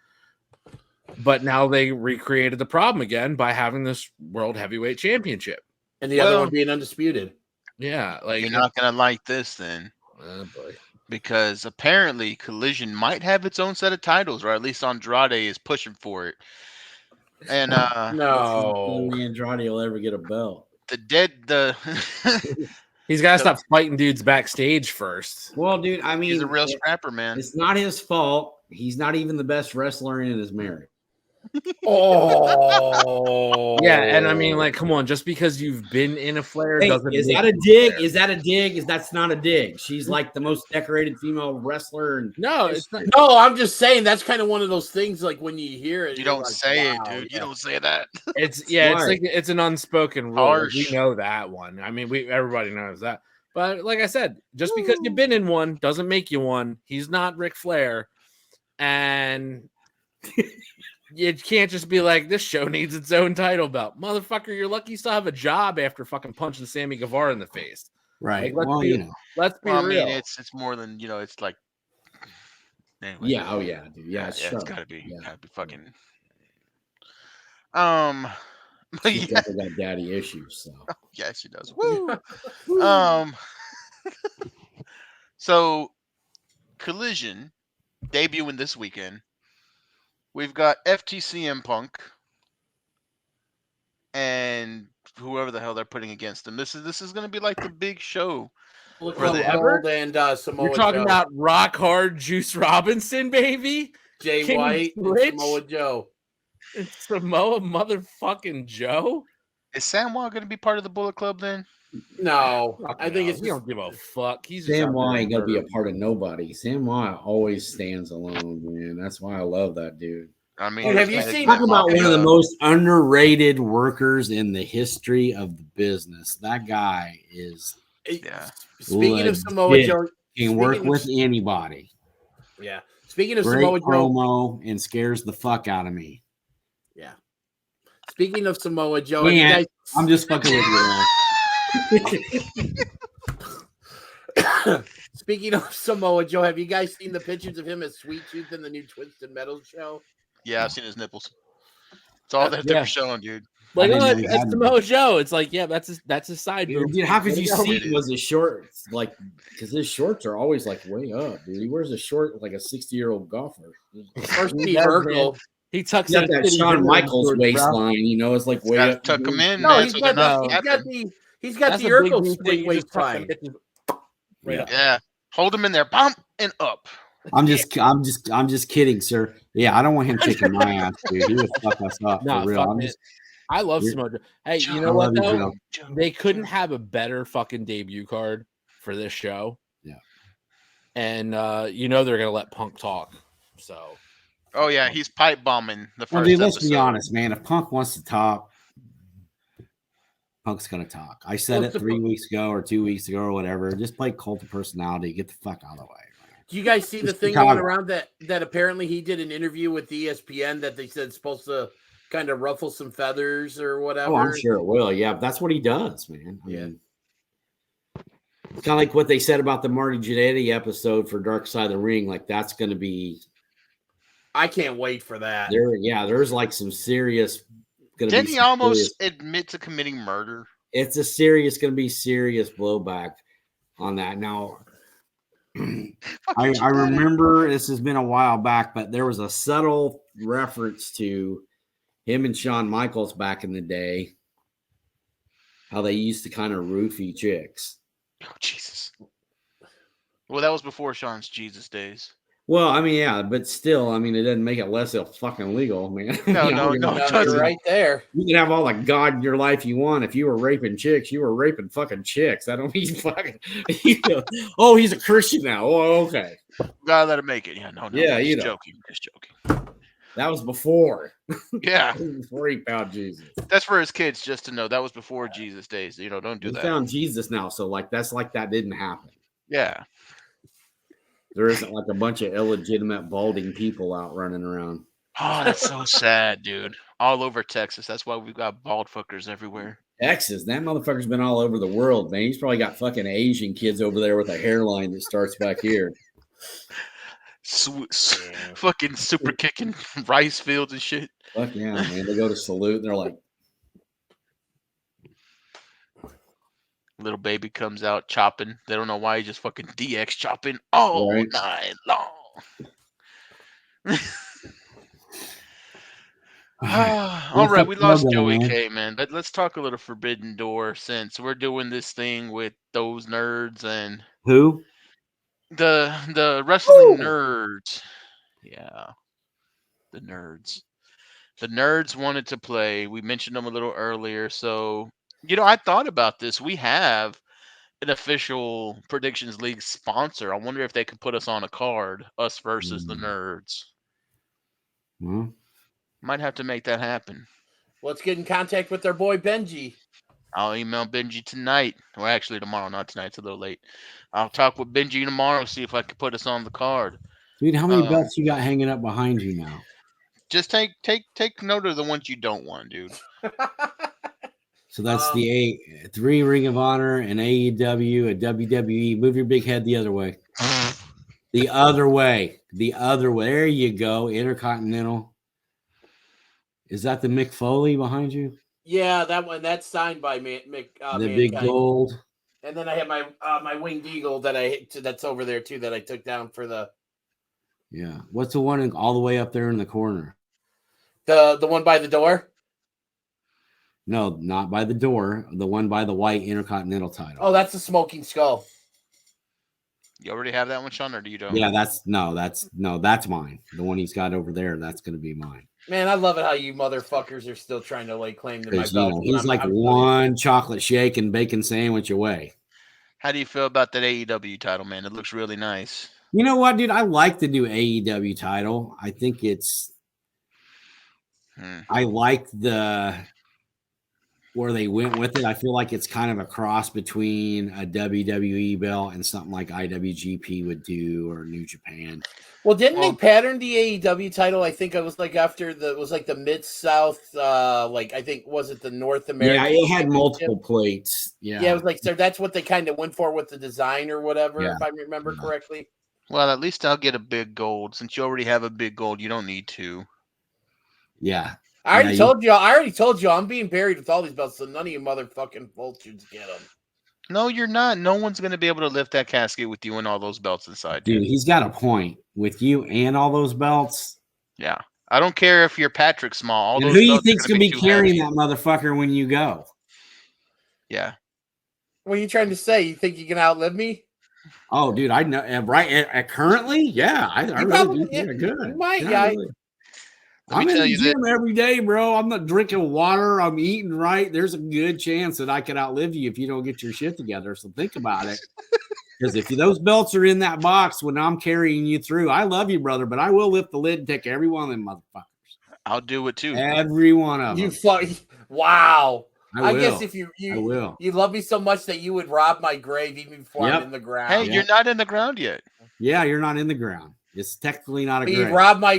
But now they recreated the problem again by having this world heavyweight championship. And the other one being undisputed. Yeah. Like, you're not going to like this then. Oh boy. Because apparently Collision might have its own set of titles, or at least Andrade is pushing for it. And no, only Andrade will ever get a belt. He's got to stop fighting dudes backstage first. Well, dude, I mean, he's a real scrapper, man. It's not his fault. He's not even the best wrestler in his marriage. Oh, yeah, and I mean, like, come on, just because you've been in a flare doesn't. Is that a dig? Is that a dig? That's not a dig. She's like the most decorated female wrestler. No, it's not. No, I'm just saying that's kind of one of those things. Like when you hear it, you don't like, say wow, it, dude. yeah. You don't say that. It's like it's an unspoken rule. We know that one. I mean, everybody knows that. But like I said, just because you've been in one doesn't make you one. He's not Ric Flair, and. You can't just be like, this show needs its own title belt. Motherfucker, you're lucky you still have a job after fucking punching Sammy Guevara in the face. Right. Like, let's be real. I mean, it's more than, it's like. Anyway. Yeah. Oh, yeah, dude. Yeah, it's gotta be fucking. She's definitely got daddy issues. So. Yeah, she does. Woo. So, Collision debuting this weekend. We've got FTCM Punk and whoever the hell they're putting against them. This is going to be like the big show for the ever. And Samoa You're talking Joe. about Rock Hard Juice Robinson, baby. Jay King White, and Samoa Joe. It's Samoa motherfucking Joe. Is Samoa going to be part of the Bullet Club then? No, I think it's. He don't give a fuck. He's Samoa ain't gonna be a part of nobody. Samoa always stands alone, man. That's why I love that dude. I mean, have you seen? Talk about one of the most underrated workers in the history of the business. That guy is. Yeah. Speaking of Samoa Joe, can work with anybody. Yeah. Speaking of Great Samoa Joe, promo and scares the fuck out of me. Yeah. Speaking of Samoa Joe, I'm just fucking with you, man. Speaking of Samoa Joe, have you guys seen the pictures of him as Sweet Tooth in the new Twisted Metal show? Yeah, I've seen his nipples. It's all that they were showing, dude. Like, oh, that's Samoa Joe. It's like, yeah, that's his side boob. Dude, how could you see it was his shorts? Like, because his shorts are always like way up, dude. He wears a short like a 60-year-old golfer. Or Steve Urkel. He tucks got that Shawn Michaels waistline, you know, it's like way Gotta up. tuck him in. No, man, he's so got they're the not he's got the Urkel split waistline. Yeah, hold him in there, bump and up. I'm just kidding, sir. Yeah, I don't want him kicking my ass, dude. He would fuck us up for real. I love Samoa Joe. Hey, you know what though? They couldn't have a better fucking debut card for this show. Yeah. And you know they're gonna let Punk talk. So oh yeah, he's pipe bombing the first well, dude, let's episode. be honest, man. If Punk wants to talk, Punk's gonna talk. I said it 3 weeks ago or 2 weeks ago or whatever. Just play Cult of Personality. Get the fuck out of the way. Do you guys see the thing going around that apparently he did an interview with ESPN that they said supposed to kind of ruffle some feathers or whatever? Oh, I'm sure it will. Yeah, that's what he does, man. I mean, it's kind of like what they said about the Marty Jannetty episode for Dark Side of the Ring. Like that's going to be. I can't wait for that. There's like some serious. Didn't he almost admit to committing murder? It's going to be serious blowback on that. Now, I remember this has been a while back, but there was a subtle reference to him and Shawn Michaels back in the day, how they used to kind of roofie chicks. Oh, Jesus. Well, that was before Shawn's Jesus days. Well, I mean, yeah, but still, I mean, it doesn't make it less fucking legal, man. No, you're right there. You can have all the God in your life you want. If you were raping chicks, you were raping fucking chicks. I don't mean fucking. You know, oh, he's a Christian now. Oh, okay. Gotta let him make it. Yeah, no. Yeah, just joking. That was before. Yeah, before he found Jesus. That's for his kids just to know. That was before Jesus days. You know, don't do that. He found Jesus now, so like that's like that didn't happen. Yeah. There isn't like a bunch of illegitimate balding people out running around. Oh, that's so sad, dude. All over Texas. That's why we've got bald fuckers everywhere. Texas, that motherfucker's been all over the world, man. He's probably got fucking Asian kids over there with a hairline that starts back here. Fucking super kicking rice fields and shit. Fuck yeah, man. They go to salute and they're like, little baby comes out chopping. They don't know why he just fucking DX chopping all night long. All right, we lost Joey K, man. But let's talk a little Forbidden Door since we're doing this thing with those nerds and who? The wrestling nerds. Yeah. The nerds. The nerds wanted to play. We mentioned them a little earlier, so you know, I thought about this. We have an official Predictions League sponsor. I wonder if they could put us on a card, us versus the nerds. Might have to make that happen. Let's get in contact with their boy Benji. I'll email Benji tonight. Well, actually tomorrow, not tonight. It's a little late. I'll talk with Benji tomorrow, see if I can put us on the card. Dude, how many belts you got hanging up behind you now? Just take note of the ones you don't want, dude. So that's the 3 Ring of Honor, an AEW, a WWE. Move your big head the other way. The other way. The other way. There you go. Intercontinental. Is that the Mick Foley behind you? Yeah, that one. That's signed by Mick. The big gold. And then I have my my winged eagle that's over there too that I took down for the. Yeah. What's the one all the way up there in the corner? The one by the door. No, not by the door. The one by the white Intercontinental title. Oh, that's the Smoking Skull. You already have that one, Sean, or do you don't? Yeah, that's mine. The one he's got over there, that's going to be mine. Man, I love it how you motherfuckers are still trying to lay claim to my belt. He's like one chocolate shake and bacon sandwich away. How do you feel about that AEW title, man? It looks really nice. You know what, dude? I like the new AEW title. I think it's. I like the where they went with it. I feel like it's kind of a cross between a WWE belt and something like IWGP would do or New Japan. Well, didn't they pattern the AEW title? I think it was like after the Mid-South, I think, was it the North American? Yeah, it had multiple plates. Yeah. Yeah, it was like, so that's what they kind of went for with the design or whatever, if I remember correctly. Well, at least I'll get a big gold. Since you already have a big gold, you don't need two. Yeah. I already told you I'm being buried with all these belts, so none of you motherfucking vultures get them. No, you're not. No one's going to be able to lift that casket with you and all those belts inside. Dude, he's got a point. With you and all those belts. Yeah. I don't care if you're Patrick Small. Who do you think's going to be carrying that motherfucker when you go? Yeah. What are you trying to say? You think you can outlive me? Oh, dude, I know. Right currently, yeah, I really do. Yeah, good. You might, I'm in the gym every day, bro. I'm not drinking water. I'm eating right. There's a good chance that I could outlive you if you don't get your shit together. So think about it. Because if those belts are in that box when I'm carrying you through, I love you, brother, but I will lift the lid and take every one of them motherfuckers. I'll do it too. Every one of them. Wow. I guess if you love me so much that you would rob my grave even before I'm in the ground. Hey, you're not in the ground yet. Yeah, you're not in the ground. It's technically not a grave. You rob my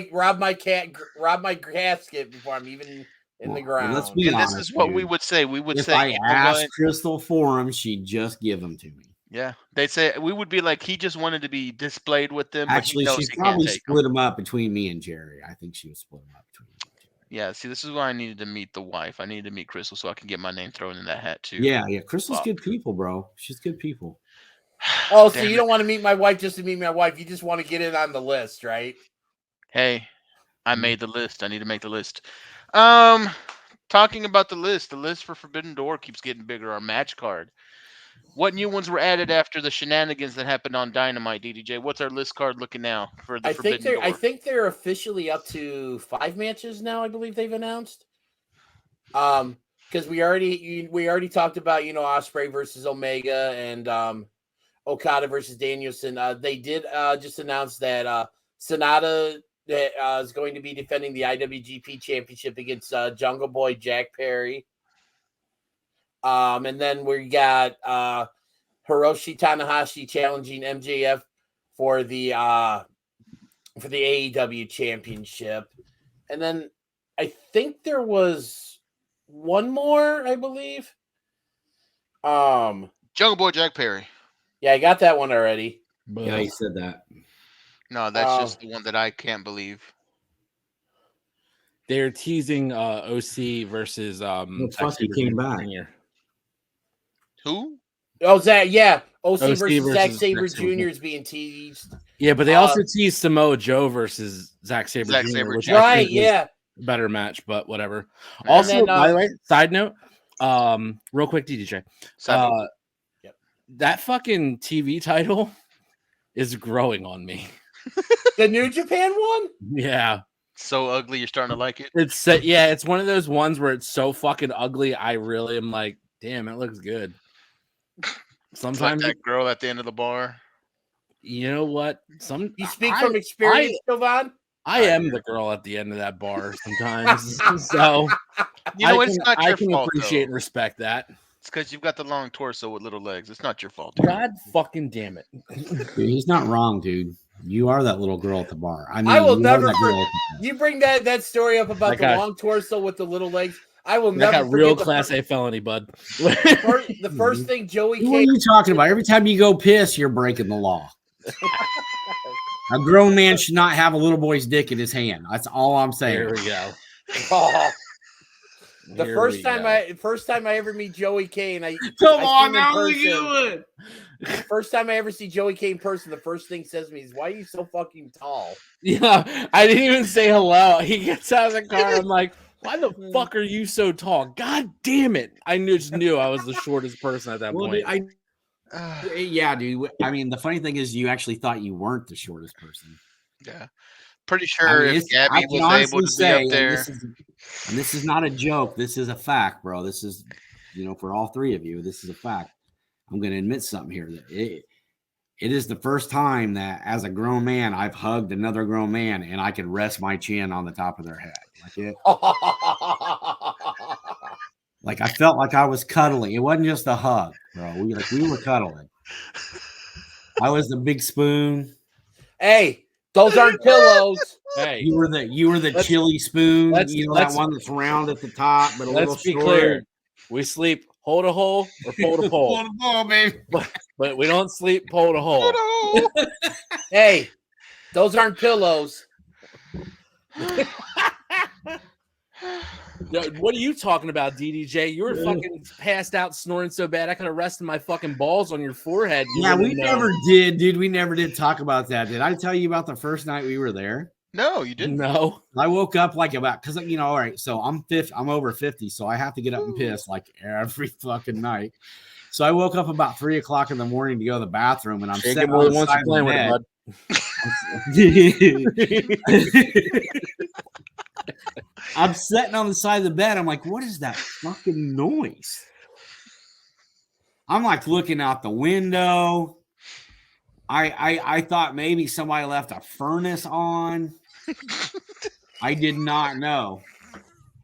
casket before I'm even in the ground. Let's be honest, this is what we would say. We would if say, I asked Crystal for him, she'd just give them to me. Yeah, they'd say we would be like, he just wanted to be displayed with them. Actually, she probably split them up between me and Jerry. I think she was split them up between me and Jerry. Yeah, see, this is why I needed to meet the wife. I needed to meet Crystal so I can get my name thrown in that hat too. Yeah. Crystal's good people, bro. She's good people. Oh, so you don't want to meet my wife just to meet my wife. You just want to get in on the list, right? Hey, I made the list. I need to make the list. Talking about the list for Forbidden Door keeps getting bigger. Our match card. What new ones were added after the shenanigans that happened on Dynamite, DDJ? What's our list card looking now for the Forbidden Door? I think they're officially up to 5 matches now. I believe they've announced. Because we already talked about Ospreay versus Omega and Okada versus Danielson. They did just announce that Sonata is going to be defending the IWGP Championship against Jungle Boy Jack Perry. And then we got Hiroshi Tanahashi challenging MJF for the AEW Championship. And then I think there was one more, I believe. Jungle Boy Jack Perry. Yeah, I got that one already. Yeah, he said that. No, that's just the one that I can't believe. They're teasing OC versus he came back. Who? Oh, Zach, yeah. OC versus Zack Sabre Jr. is being teased. Yeah, but they also teased Samoa Joe versus Zack Sabre Jr. Which right, yeah. Better match, but whatever. Also, then, by the way, side note, real quick, DDJ. That fucking TV title is growing on me. The New Japan one? Yeah. So ugly, you're starting to like it? It's one of those ones where it's so fucking ugly, I really am like, damn, it looks good. Sometimes like that girl at the end of the bar. You know what? You speak from experience, Jovan? I am the girl at the end of that bar sometimes. So I can appreciate and respect that. It's because you've got the long torso with little legs. It's not your fault. Dude. God fucking damn it. Dude, he's not wrong, dude. You are that little girl at the bar. I mean, I will never forget. You bring that story up about the long torso with the little legs. I will never forget. Real Class A felony, bud. The first thing Joey What are you talking about? Every time you go piss, you're breaking the law. A grown man should not have a little boy's dick in his hand. That's all I'm saying. There we go. The first time I ever meet Joey K, and first time I ever see Joey K in person, the first thing he says to me is, "Why are you so fucking tall?" Yeah, I didn't even say hello. He gets out of the car. I'm like, "Why the fuck are you so tall?" God damn it! I just knew I was the shortest person at that point. Yeah, dude. I mean, the funny thing is, you actually thought you weren't the shortest person. Yeah. Pretty sure if Gabby was able to be up there. And this is not a joke. This is a fact, bro. This is, for all three of you, this is a fact. I'm going to admit something here. That it is the first time that as a grown man, I've hugged another grown man and I could rest my chin on the top of their head. Like it. Like I felt like I was cuddling. It wasn't just a hug, bro. We were cuddling. I was the big spoon. Hey, those aren't pillows. Hey, You were the chili spoon. You know that one that's round at the top, but a little let's be short. clear. We sleep hole to hole or pole to pole. Pole to pole, baby. But we don't sleep pole to hole. Hey, those aren't pillows. What are you talking about, DDJ? You were fucking passed out snoring so bad I could have rested my fucking balls on your forehead. Yeah, we never did, dude. We never did talk about that. Did I tell you about the first night we were there? No, you didn't. No. I woke up like about because all right, so I'm over 50, so I have to get up and piss like every fucking night. So I woke up about 3 o'clock in the morning to go to the bathroom, and I'm sitting on the side of the bed. I'm sitting on the side of the bed. I'm like, what is that fucking noise? I'm like looking out the window. I thought maybe somebody left a furnace on. I did not know.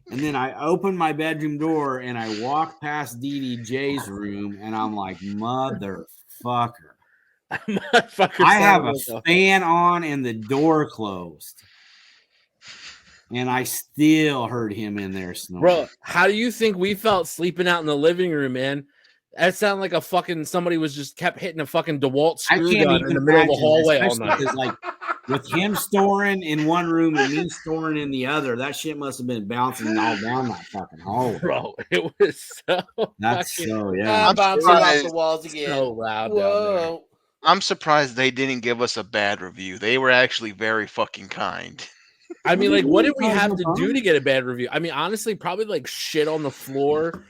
And then I opened my bedroom door and I walked past DDJ's room and I'm like, motherfucker. I have a fan on and the door closed. And I still heard him in there snoring. Bro, how do you think we felt sleeping out in the living room, man? That sounded like a fucking somebody was just kept hitting a fucking DeWalt screw gun in the middle of the hallway all night. Like with him storing in one room and me storing in the other, that shit must have been bouncing all down that fucking hallway. Bro, it was so that's fucking, so yeah. I'm bouncing off the walls again. So loud. Whoa. I'm surprised they didn't give us a bad review. They were actually very fucking kind. I mean, like, what did we have to do to get a bad review? I mean, honestly, probably like shit on the floor,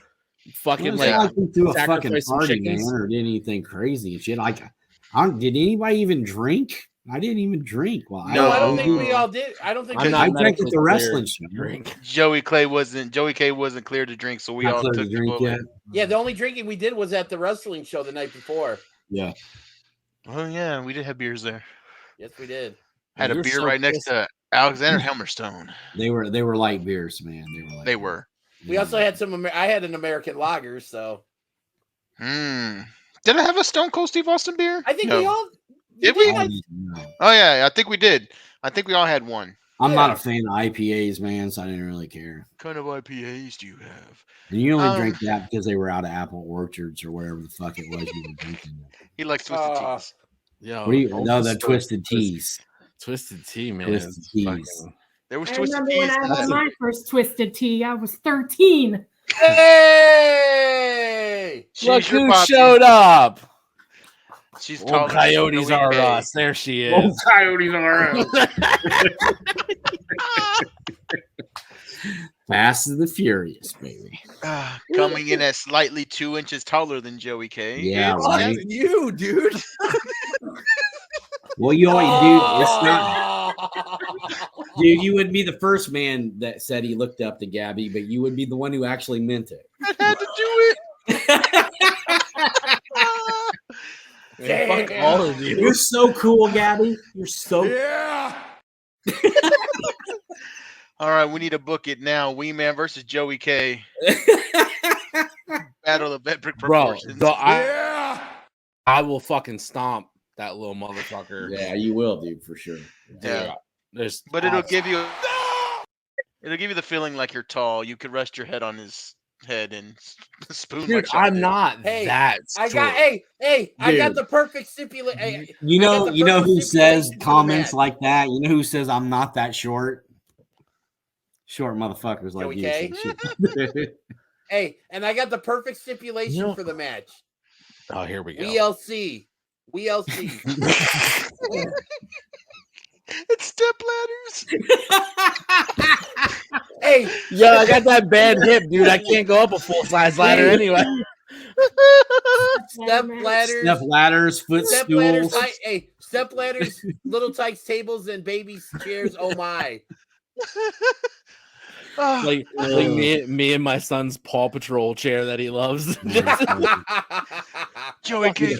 fucking like do a fucking party, man, or did anything crazy and shit. Like, did anybody even drink? I didn't even drink. Well, no, I don't think we all did. I don't think I drank at the wrestling show. Joey K wasn't clear to drink, so we all took the bullet. Yeah, the only drinking we did was at the wrestling show the night before. Yeah. Oh yeah, we did have beers there. Yes, we did. Had a beer right next to Alexander Helmerstone. They were light beers, man. They were. We also had some. I had an American lager, so. Did I have a Stone Cold Steve Austin beer? I think we all. Did we? Oh yeah, I think we did. I think we all had one. I'm not a fan of IPAs, man, so I didn't really care. What kind of IPAs do you have? And you only drank that because they were out of apple orchards or whatever the fuck it was you were drinking. He likes twisted teas. Yo, the twisted teas. Twisted tea, man. Twisted teas. There was I twisted remember teas. when I had my first twisted tea. I was 13. Hey! Look who showed up. She's Old coyotes are us. There she is. Old coyotes are us. Fast and the Furious, baby. Coming in at slightly 2 inches taller than Joey K. Yeah, right. You, dude. Well, you always do. It's not, dude. You would be the first man that said he looked up to Gabby, but you would be the one who actually meant it. I had to do it. Man, fuck all of you. You're so cool, Gabby. You're so. Yeah. All right, we need to book it now. Wee Man versus Joey K. Battle of epic proportions. Bro, I will fucking stomp that little motherfucker. Yeah, you will, dude, for sure. Yeah. But it'll give you the feeling like you're tall. You could rest your head on his head and spoon. Dude, I'm not that. I got I got the perfect stipulation. You know who says comments like that? You know who says I'm not that short? Short motherfuckers like you. Hey, and I got the perfect stipulation for the match. Oh, here we go. WLC. It's step ladders. Hey, yo, I got that bad hip, dude. I can't go up a full size ladder anyway. Step ladders, footstools. Step ladders, little tykes tables, and babies chairs. Oh my! like me and my son's Paw Patrol chair that he loves. Joey K.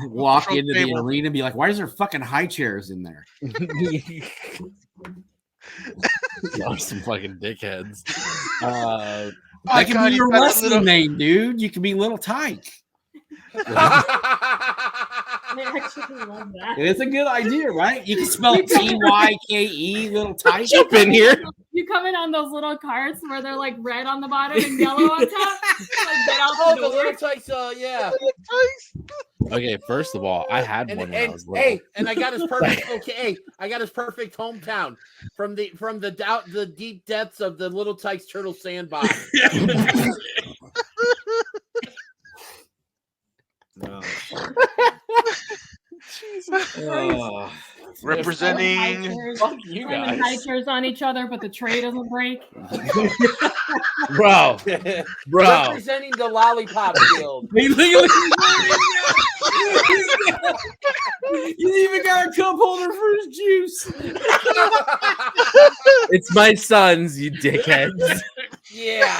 Walk into the arena and be like, why is there fucking high chairs in there? Y'all are some fucking dickheads. That could God, be he's your got a wrestling little- name, dude. You could be Little Tyke. I actually love that. It's a good idea, right? You can spell it Tyke, Little Tyke. Jump in here. You come in on those little carts where they're like red on the bottom and yellow on top. Like, get out Oh, the the door. little Tykes, yeah. Okay, first of all, I had one when I was little. And I got his perfect I got his perfect hometown from the deep depths of the Little Tykes Turtle Sandbox. Representing you Slamming hikers on each other, but the tray doesn't break. Bro. Representing the Lollipop Guild. You even got a cup holder for his juice. It's my son's, you dickheads. Yeah.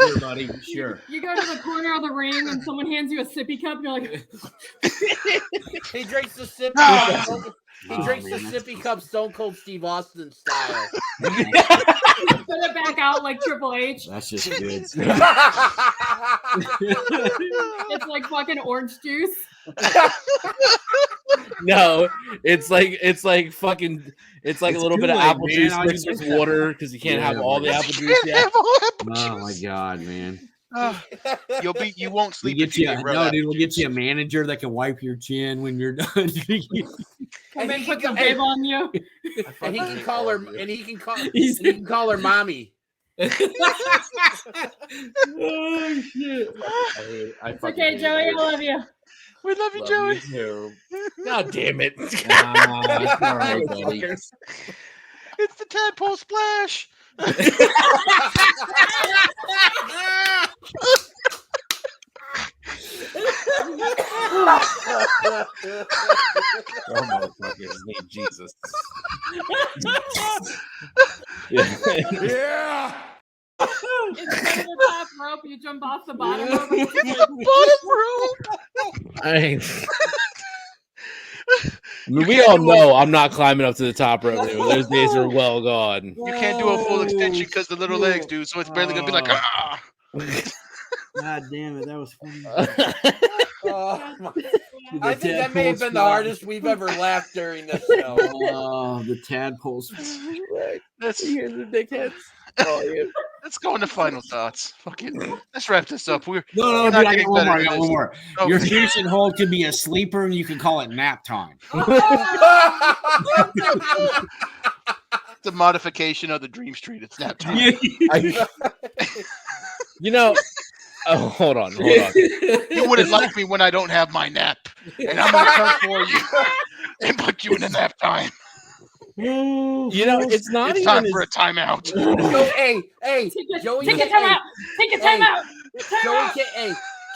Sure, buddy. Sure. You go to the corner of the ring and someone hands you a sippy cup. And you're like, He drinks the sippy cup. He drinks the sippy cup Stone Cold Steve Austin style. put it back out like Triple H. That's just good. It's like fucking orange juice. No, it's like fucking. It's like It's a little bit of Kool-Aid, apple man. juice All mixed you with get- water because you can't have all the apple juice yet. Oh my god, man! You won't sleep We'll if get you, you get real no, apple dude. We'll get you a juice. manager that can wipe your chin when you're done. Come and put the bib on you. And he can call her. And he can call her mommy. Oh shit! It's okay, Joey. I love you. We love you, Joey. God damn it! It's all right, buddy. It's the tadpole splash. Oh motherfucker, his name Jesus. Yeah. Instead of the top rope, you jump off the bottom rope. I mean, we all know I'm not climbing up to the top rope anymore. Those days are well gone. You can't do a full extension because the little legs, dude. So it's barely gonna be like, ah. God damn it, that was funny. I think that may have been the hardest we've ever laughed during this show. Oh, the tadpoles. Let's the dickheads. let's go into final thoughts. Fucking, let's wrap this up. We're No, not dude, I getting got one more. better I got than one this. more. Okay. Your finishing hold could be a sleeper, and you can call it nap time. It's a modification of the Dream Street. It's nap time. You know, oh, hold on. You wouldn't like me when I don't have my nap, and I'm gonna come for you and put you in a nap time. You know, it's not It's even time as- for a timeout. Hey, Joey. Take a time out. Take a time out.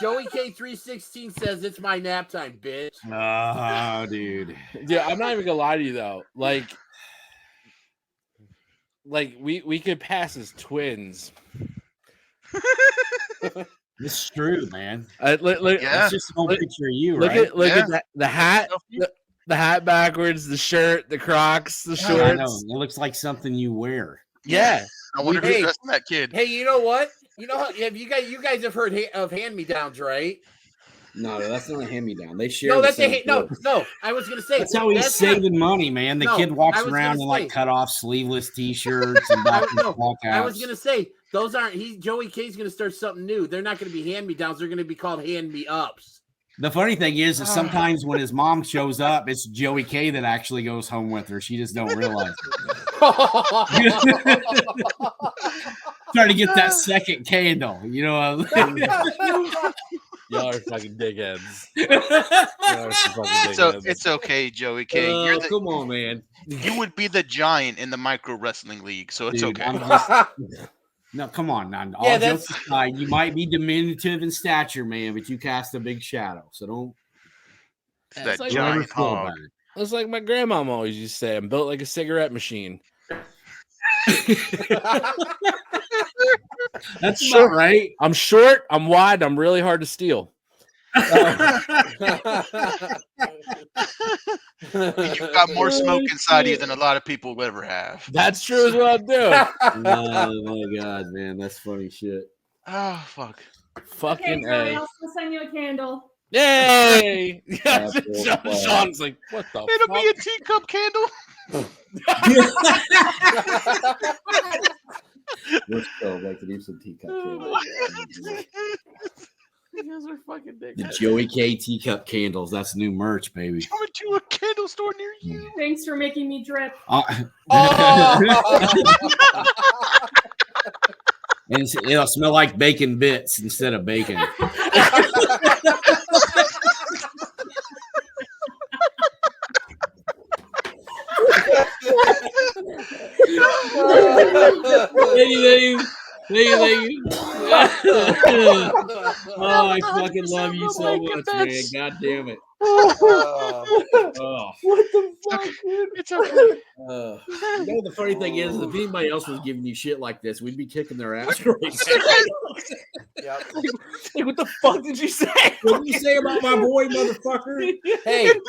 Joey K316 says it's my nap time, bitch. Oh, dude. Yeah, I'm not even gonna lie to you though. Like we could pass as twins. This is true, man. Look, Yeah. It's just an old picture of you, look right? at look Yeah. at the hat, the hat backwards, the shirt, the Crocs, the I know. shorts. It looks like something you wear. Yeah. I wonder Hey. who's dressing that kid. Hey, you know what? You know how you guys have heard of hand-me-downs, right? No, that's not a hand-me-down. They share. No, the that's same no. clothes. I was gonna say That's how he's that's not- saving money, man. The No, kid walks I was around gonna in like say- cut off sleeveless t-shirts and I walkouts. was gonna say those aren't. Joey K's gonna start something new. They're not gonna be hand-me-downs. They're gonna be called hand-me-ups. The funny thing is sometimes when his mom shows up, it's Joey K that actually goes home with her. She just don't realize it. Trying to get that second candle, you know. Y'all are fucking dickheads. Y'all are some fucking So dickheads. it's okay, Joey K. You're the, Come on, man. you would be the giant in the micro wrestling league, so it's Dude, okay. I'm just- no, come on, now. All Yeah, jokes aside, you might be diminutive in stature, man, but you cast a big shadow. So don't It's that like- don't ever giant feel hog. bad. It's like my grandmom always used to say, I'm built like a cigarette machine. That's about right. I'm short, I'm wide, I'm really hard to steal. You've got more smoke inside you than a lot of people will ever have. That's true as well, too. Oh my god, man, that's funny shit. Oh fuck. Fucking Joey, A. I'll still send you a candle. Yay! That's Sean's like, what the It'll fuck? be a teacup candle. Let's go. Like to do some teacup candles. You guys are fucking The dickheads. Joey K teacup candles. That's new merch, baby. Coming to a candle store near you. Thanks for making me drip. And it'll smell like bacon bits instead of bacon. Thank you. Oh, I fucking love you so much, man. God damn it. Oh. What the fuck, dude? It's okay. You know, the funny thing is, if anybody else was giving you shit like this, we'd be kicking their ass right now. Like, what the fuck did you say? What did you say about my boy, motherfucker? Hey, And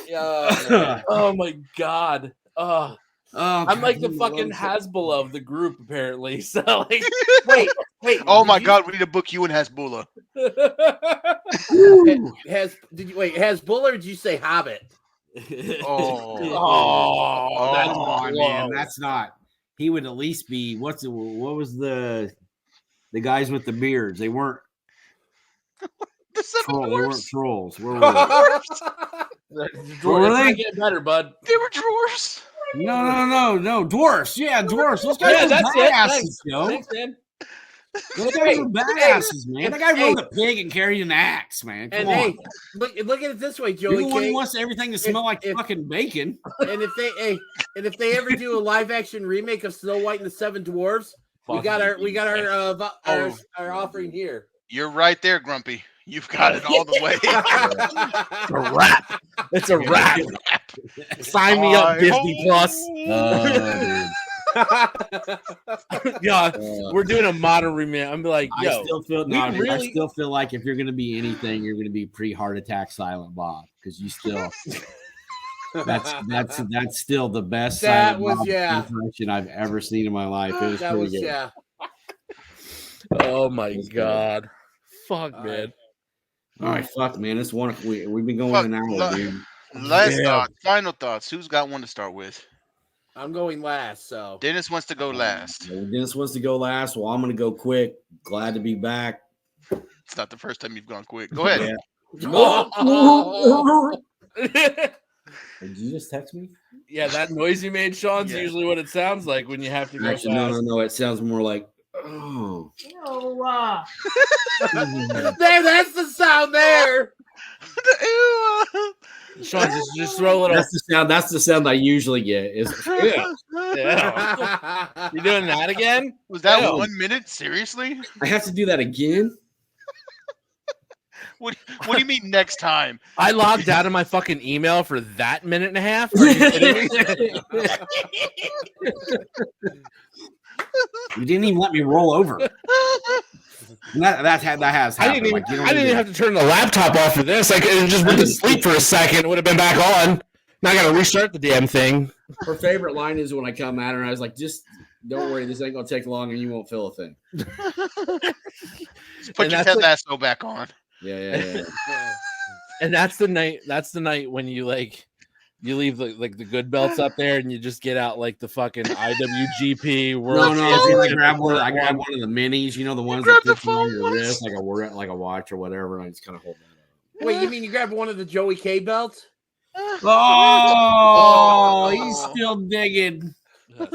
beyond. Oh my god. I'm like the fucking has. Hasbulla of the group, apparently. So like, wait. Oh my god, we need to book you in Hasbulla. Hasbulla or did you say Hobbit? Oh, That's on, man. That's not. He would at least be. What was the guys with the beards? They weren't. The seven They weren't dwarfs. trolls. Where were they? Dwarves, it's not getting better, bud. They were dwarfs. No, dwarfs. Yeah, dwarfs. Those guys Yeah, are that's it. badasses, Thanks. yo. Thanks, man. Those guys are badasses, man. That guy rode a pig and carried an axe, man. Come on. Hey, look at it this way, You're Joey the one K. who wants everything to smell like fucking bacon. And if they ever do a live action remake of Snow White and the Seven Dwarfs, we got our offering here. You're right there, Grumpy. You've got it all the way. It's a wrap. It's a wrap. Sign me up, Disney Plus. Yeah, we're doing a modern remake. I'm like, yo, I still feel like if you're gonna be anything, you're gonna be pre-heart attack Silent Bob, because you still that's still the best That Silent was Bob impression I've ever seen in my life. It was That pretty was good. oh my god, fuck, man. All right, fuck, man. It's one. We've been going Fuck, an hour, dude. Last thoughts, final thoughts. Who's got one to start with? I'm going last, so Dennis wants to go last. Dennis wants to go last. Well, I'm gonna go quick. Glad to be back. It's not the first time you've gone quick. Go ahead. Did you just text me? Yeah, that noise you made, Sean's Yeah. usually what it sounds like when you have to go Actually, fast. no. It sounds more like, oh. there, that's the sound there. Sean, just throw a little. That's the sound I usually get. Is yeah. Yeah. You doing that again? Was that Yeah. 1 minute? Seriously? I have to do that again. What do you mean next time? I logged out of my fucking email for that minute and a half. Are you kidding me? You didn't even let me roll over. That has I happened. didn't even have to turn the laptop off for this. I could just went to sleep for a second. It would have been back on. Now I got to restart the damn thing. Her favorite line is when I come at her and I was like, just don't worry, this ain't gonna take long and you won't feel a thing. Put your Ted Lasso back on. Yeah. And that's the night. That's the night when you leave the good belts up there and you just get out like the fucking IWGP World. I grab one of the minis, you know, the ones that fit on your wrist, like a watch or whatever, and I just kind of hold that up. Wait, you mean you grabbed one of the Joey K belts? Oh, he's still digging. You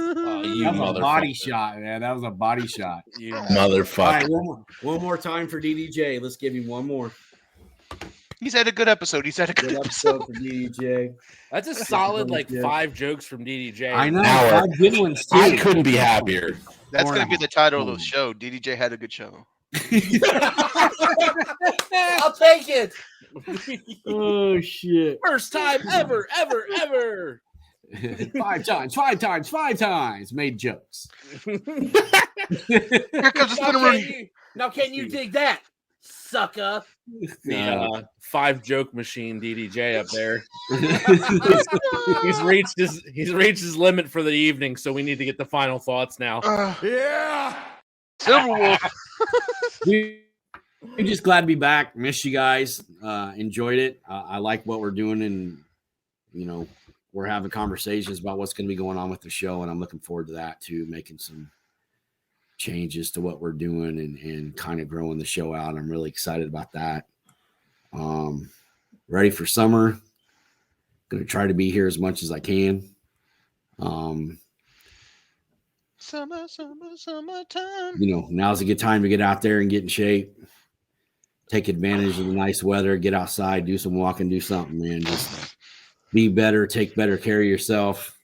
That was a body shot, man. That was a body shot. You motherfucker. All right, one more time for DDJ. Let's give him one more. He's had a good episode. He's had a good episode for DDJ. That's a solid 5 jokes from DDJ. I know. 5 good ones too. I couldn't be happier. That's going to be the title of the show. DDJ had a good show. I'll take it. Oh shit! First time ever. 5 times. Made jokes. Here comes the spinner. Now, can you dig that? sucker. The 5 joke machine DDJ up there. he's reached his limit for the evening, so we need to get the final thoughts now. Yeah. Silverwolf. I'm just glad to be back. Miss you guys. Enjoyed it. I like what we're doing, and we're having conversations about what's going to be going on with the show, and I'm looking forward to that too, making some changes to what we're doing and kind of growing the show out. I'm really excited about that. Ready for summer. Going to try to be here as much as I can. Summertime. Now's a good time to get out there and get in shape. Take advantage of the nice weather. Get outside, do some walking, do something, man. Just be better, take better care of yourself.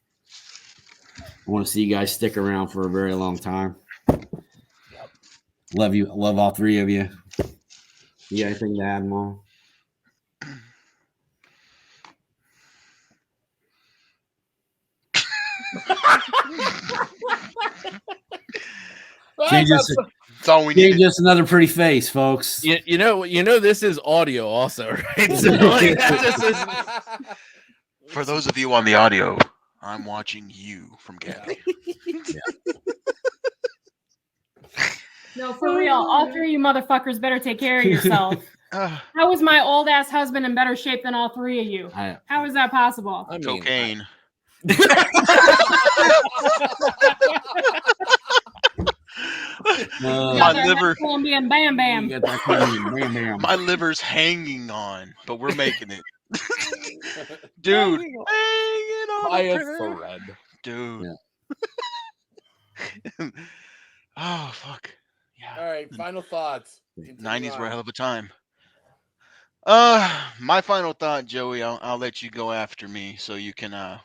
I want to see you guys stick around for a very long time. Love you. Love all three of you. You got anything to add, Mom? That's all we need. Just another pretty face, folks. You know, this is audio also, right? So, for those of you on the audio, I'm watching you from Gabby. No, for real. All three of you motherfuckers better take care of yourself. How is my old ass husband in better shape than all three of you? How is that possible? Cocaine. My liver. Colombian bam bam. My liver's hanging on, but we're making it. Dude, hanging on by a thread. Dude. Yeah. Oh fuck. Yeah. All right, final thoughts. 90s were a hell of a time. My final thought, Joey, I'll let you go after me so you can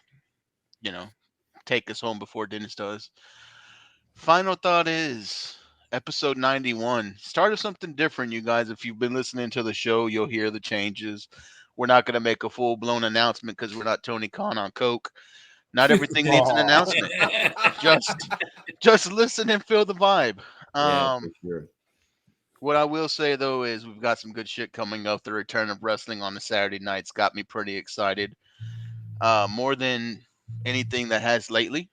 take us home before Dennis does. Final thought is episode 91. Started something different, you guys. If you've been listening to the show, you'll hear the changes. We're not going to make a full-blown announcement because we're not Tony Khan on coke. Not everything needs an announcement. Just listen and feel the vibe. Yeah, for sure. What I will say, though, is we've got some good shit coming up. The return of wrestling on the Saturday nights got me pretty excited. More than anything that has lately.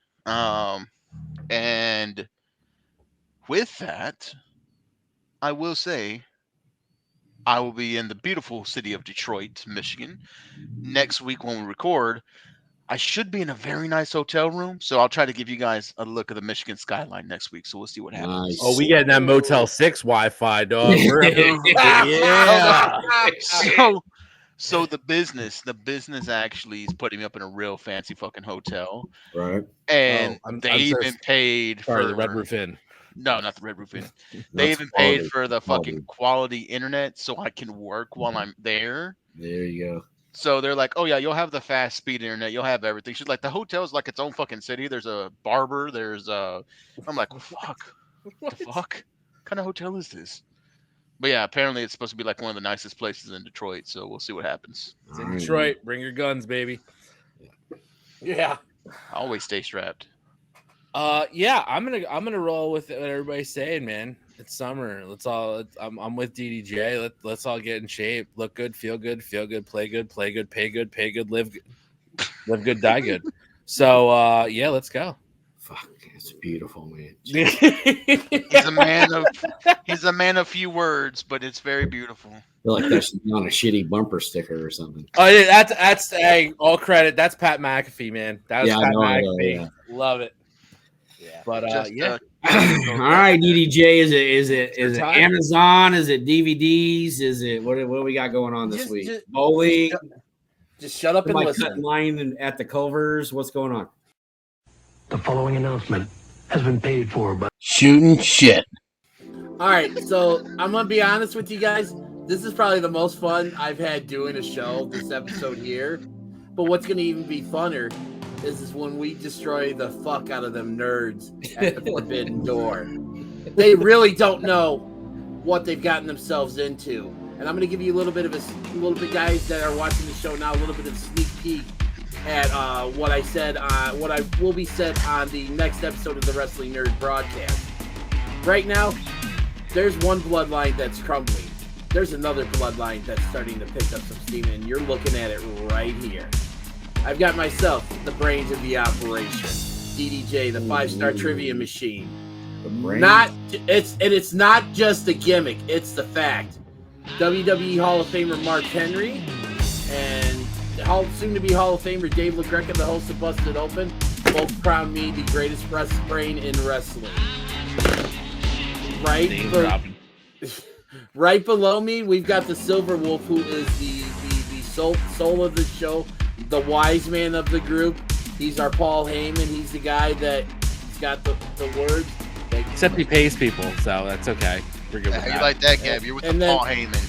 And with that, I will say I will be in the beautiful city of Detroit, Michigan. Next week when we record, I should be in a very nice hotel room. So I'll try to give you guys a look of the Michigan skyline next week. So we'll see what happens. Nice. Oh, we getting that Motel 6 Wi-Fi, dog. Yeah. So the business actually is putting me up in a real fancy fucking hotel. Right. And they even paid for the Red Roof Inn. No, not the Red Roof Inn. They even paid for the fucking quality internet so I can work while I'm there. There you go. So they're like, oh yeah, you'll have the fast speed internet. You'll have everything. She's like, the hotel's like its own fucking city. There's a barber. I'm like, fuck. What the fuck? What kind of hotel is this? But yeah, apparently it's supposed to be like one of the nicest places in Detroit. So we'll see what happens. It's in Detroit. Bring your guns, baby. Yeah. Always stay strapped. Yeah, I'm gonna roll with what everybody's saying, man. It's summer. I'm with DDJ. Let's all get in shape. Look good, feel good, play good, pay good, pay good, live good, die good. So yeah, let's go. Fuck, it's beautiful, man. He's a man of few words, but it's very beautiful. I feel like that should be on a shitty bumper sticker or something. Oh, yeah, that's all credit. That's Pat McAfee, man. That was Pat McAfee. Yeah. Love it. Yeah, but yeah. All right, DDJ, is it Amazon? Is it DVDs? Is it what do we got going on this week? Bowling. Just shut up and listen. Line at the Culvers. What's going on? The following announcement has been paid for by Shooting Shit. All right, so I'm gonna be honest with you guys. This is probably the most fun I've had doing a show this episode here. But what's gonna even be funner is when we destroy the fuck out of them nerds at the Forbidden Door. They really don't know what they've gotten themselves into. And I'm going to give you a little bit, guys that are watching the show now, a little bit of a sneak peek at what I said, what I will be said on the next episode of the Wrestling Nerd broadcast. Right now, there's one bloodline that's crumbling. there's another bloodline that's starting to pick up some steam, and you're looking at it right here. I've got myself, the brains of the operation, DDJ, the 5-star trivia machine. It's not just a gimmick; it's the fact. WWE Hall of Famer Mark Henry and soon-to-be Hall of Famer Dave LaGreca, the host of Busted Open, both crown me the greatest breast brain in wrestling. Right below me, we've got the Silver Wolf, who is the soul of the show, the wise man of the group. He's our Paul Heyman. He's the guy that's got the words. Except he pays people, so that's okay. We're good with that. You like that, Gab? You're with Paul Heyman.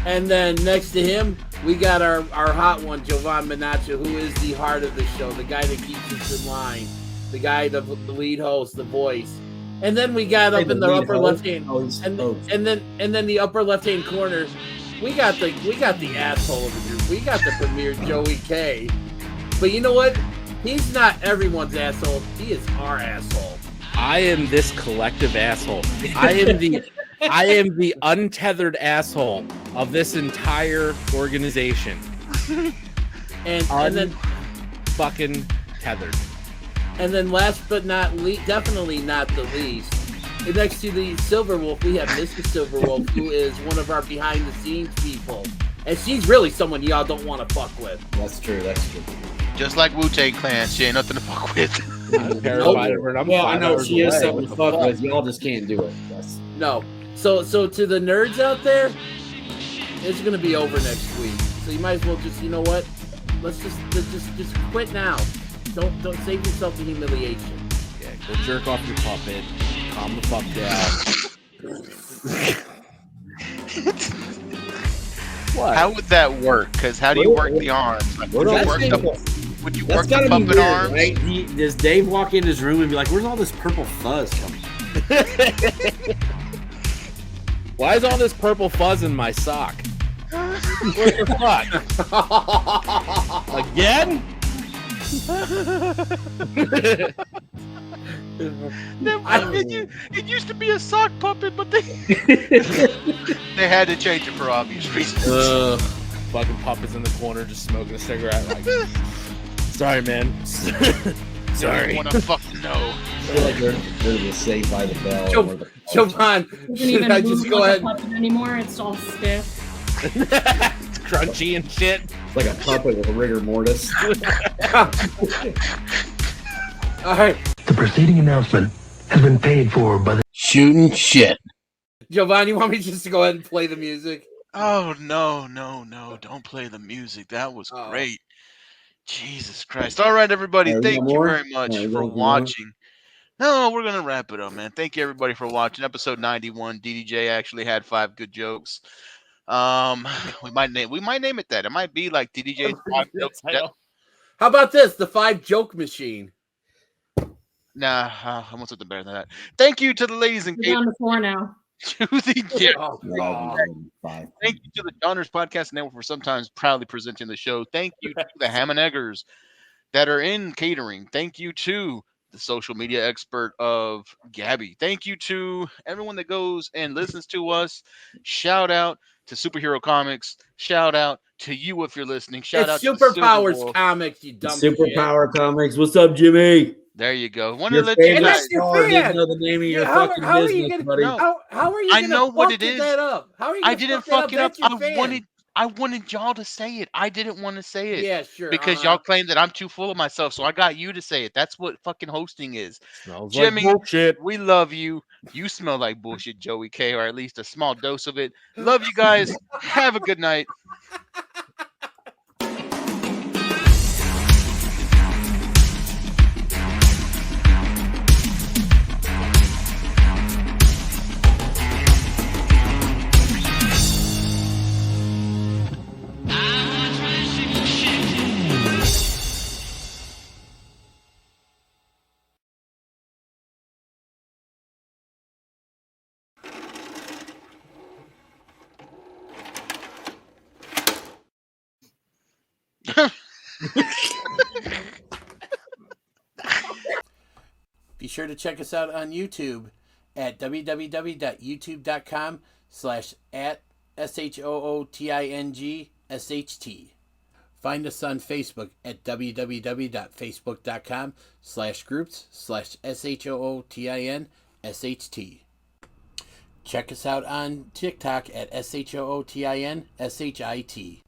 And then next to him, we got our hot one, Jovan Manacha, who is the heart of the show, the guy that keeps us in line, the guy, the lead host, the voice. And then we got up in the upper left hand, and then the upper left hand corner, we got the asshole of the group. We got the premier Joey K. But you know what? He's not everyone's asshole. He is our asshole. I am this collective asshole. I am the untethered asshole of this entire organization. and then fucking tethered. And then last but not least, definitely not the least, next to the Silver Wolf, we have Mr. Silver Wolf, who is one of our behind the scenes people. And she's really someone y'all don't want to fuck with. That's true. Just like Wu-Tang Clan, she ain't nothing to fuck with. I'm terrified of her. Well, I know she is something to fuck with. Y'all just can't do it. No. So to the nerds out there, it's gonna be over next week. So you might as well just, you know what? Let's just quit now. Don't save yourself the humiliation. Yeah, go jerk off your puppet. Calm the fuck down. What? How would that work? Because how do you work the arms? Like, would you work the puppet weird, arms? Right? Does Dave walk in his room and be like, "Where's all this purple fuzz coming?" Why is all this purple fuzz in my sock? What the fuck? Again? It used to be a sock puppet, but they had to change it for obvious reasons. Fucking puppets in the corner just smoking a cigarette. Like, sorry, man. Sorry. I want to fucking know. I feel like they're the Saved by the Bell. Jovan, should I just go ahead? Anymore, it's all stiff. It's crunchy and shit. It's like a puppet with a rigor mortis. All right. The preceding announcement has been paid for by the Shooting Shit. Jovan, you want me just to go ahead and play the music? Oh, no. Don't play the music. That was great. Jesus Christ. All right, everybody. Thank you very much for watching. No, we're going to wrap it up, man. Thank you, everybody, for watching. Episode 91. DDJ actually had 5 good jokes. We might name it that. It might be like DDJ's 5 jokes. How about this? The 5 joke machine. Nah, I want something better than that. Thank you to the ladies and We're down to 4 now. Thank you to the Donors Podcast Network for sometimes proudly presenting the show. Thank you to the Ham and Eggers that are in catering. Thank you to the social media expert of Gabby. Thank you to everyone that goes and listens to us. Shout out to Superhero Comics. Shout out to you if you're listening. Shout out to Superpowers Comics, you dumb Superpower Comics. What's up, Jimmy? There you go. Wanted to let you guys know the name of your fucking business, buddy. How are you I know what it is. That up? How are you I didn't fuck it up. I wanted y'all to say it. I didn't want to say it. Yeah, sure. Because y'all claim that I'm too full of myself, so I got you to say it. That's what fucking hosting is. Smells Jimmy, like bullshit. We love you. You smell like bullshit, Joey K, or at least a small dose of it. Love you guys. Have a good night. Be sure to check us out on YouTube at www.youtube.com/@ SHOOTINGSHT. Find us on Facebook at www.facebook.com/groups/SHOOTINSHT. Check us out on TikTok at SHOOTINSHIT.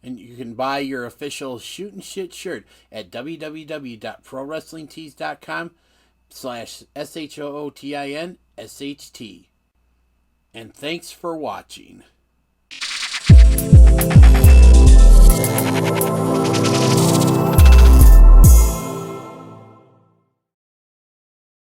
And you can buy your official Shootin' Shit shirt at www.prowrestlingtees.com/SHOOTINSHT. And thanks for watching.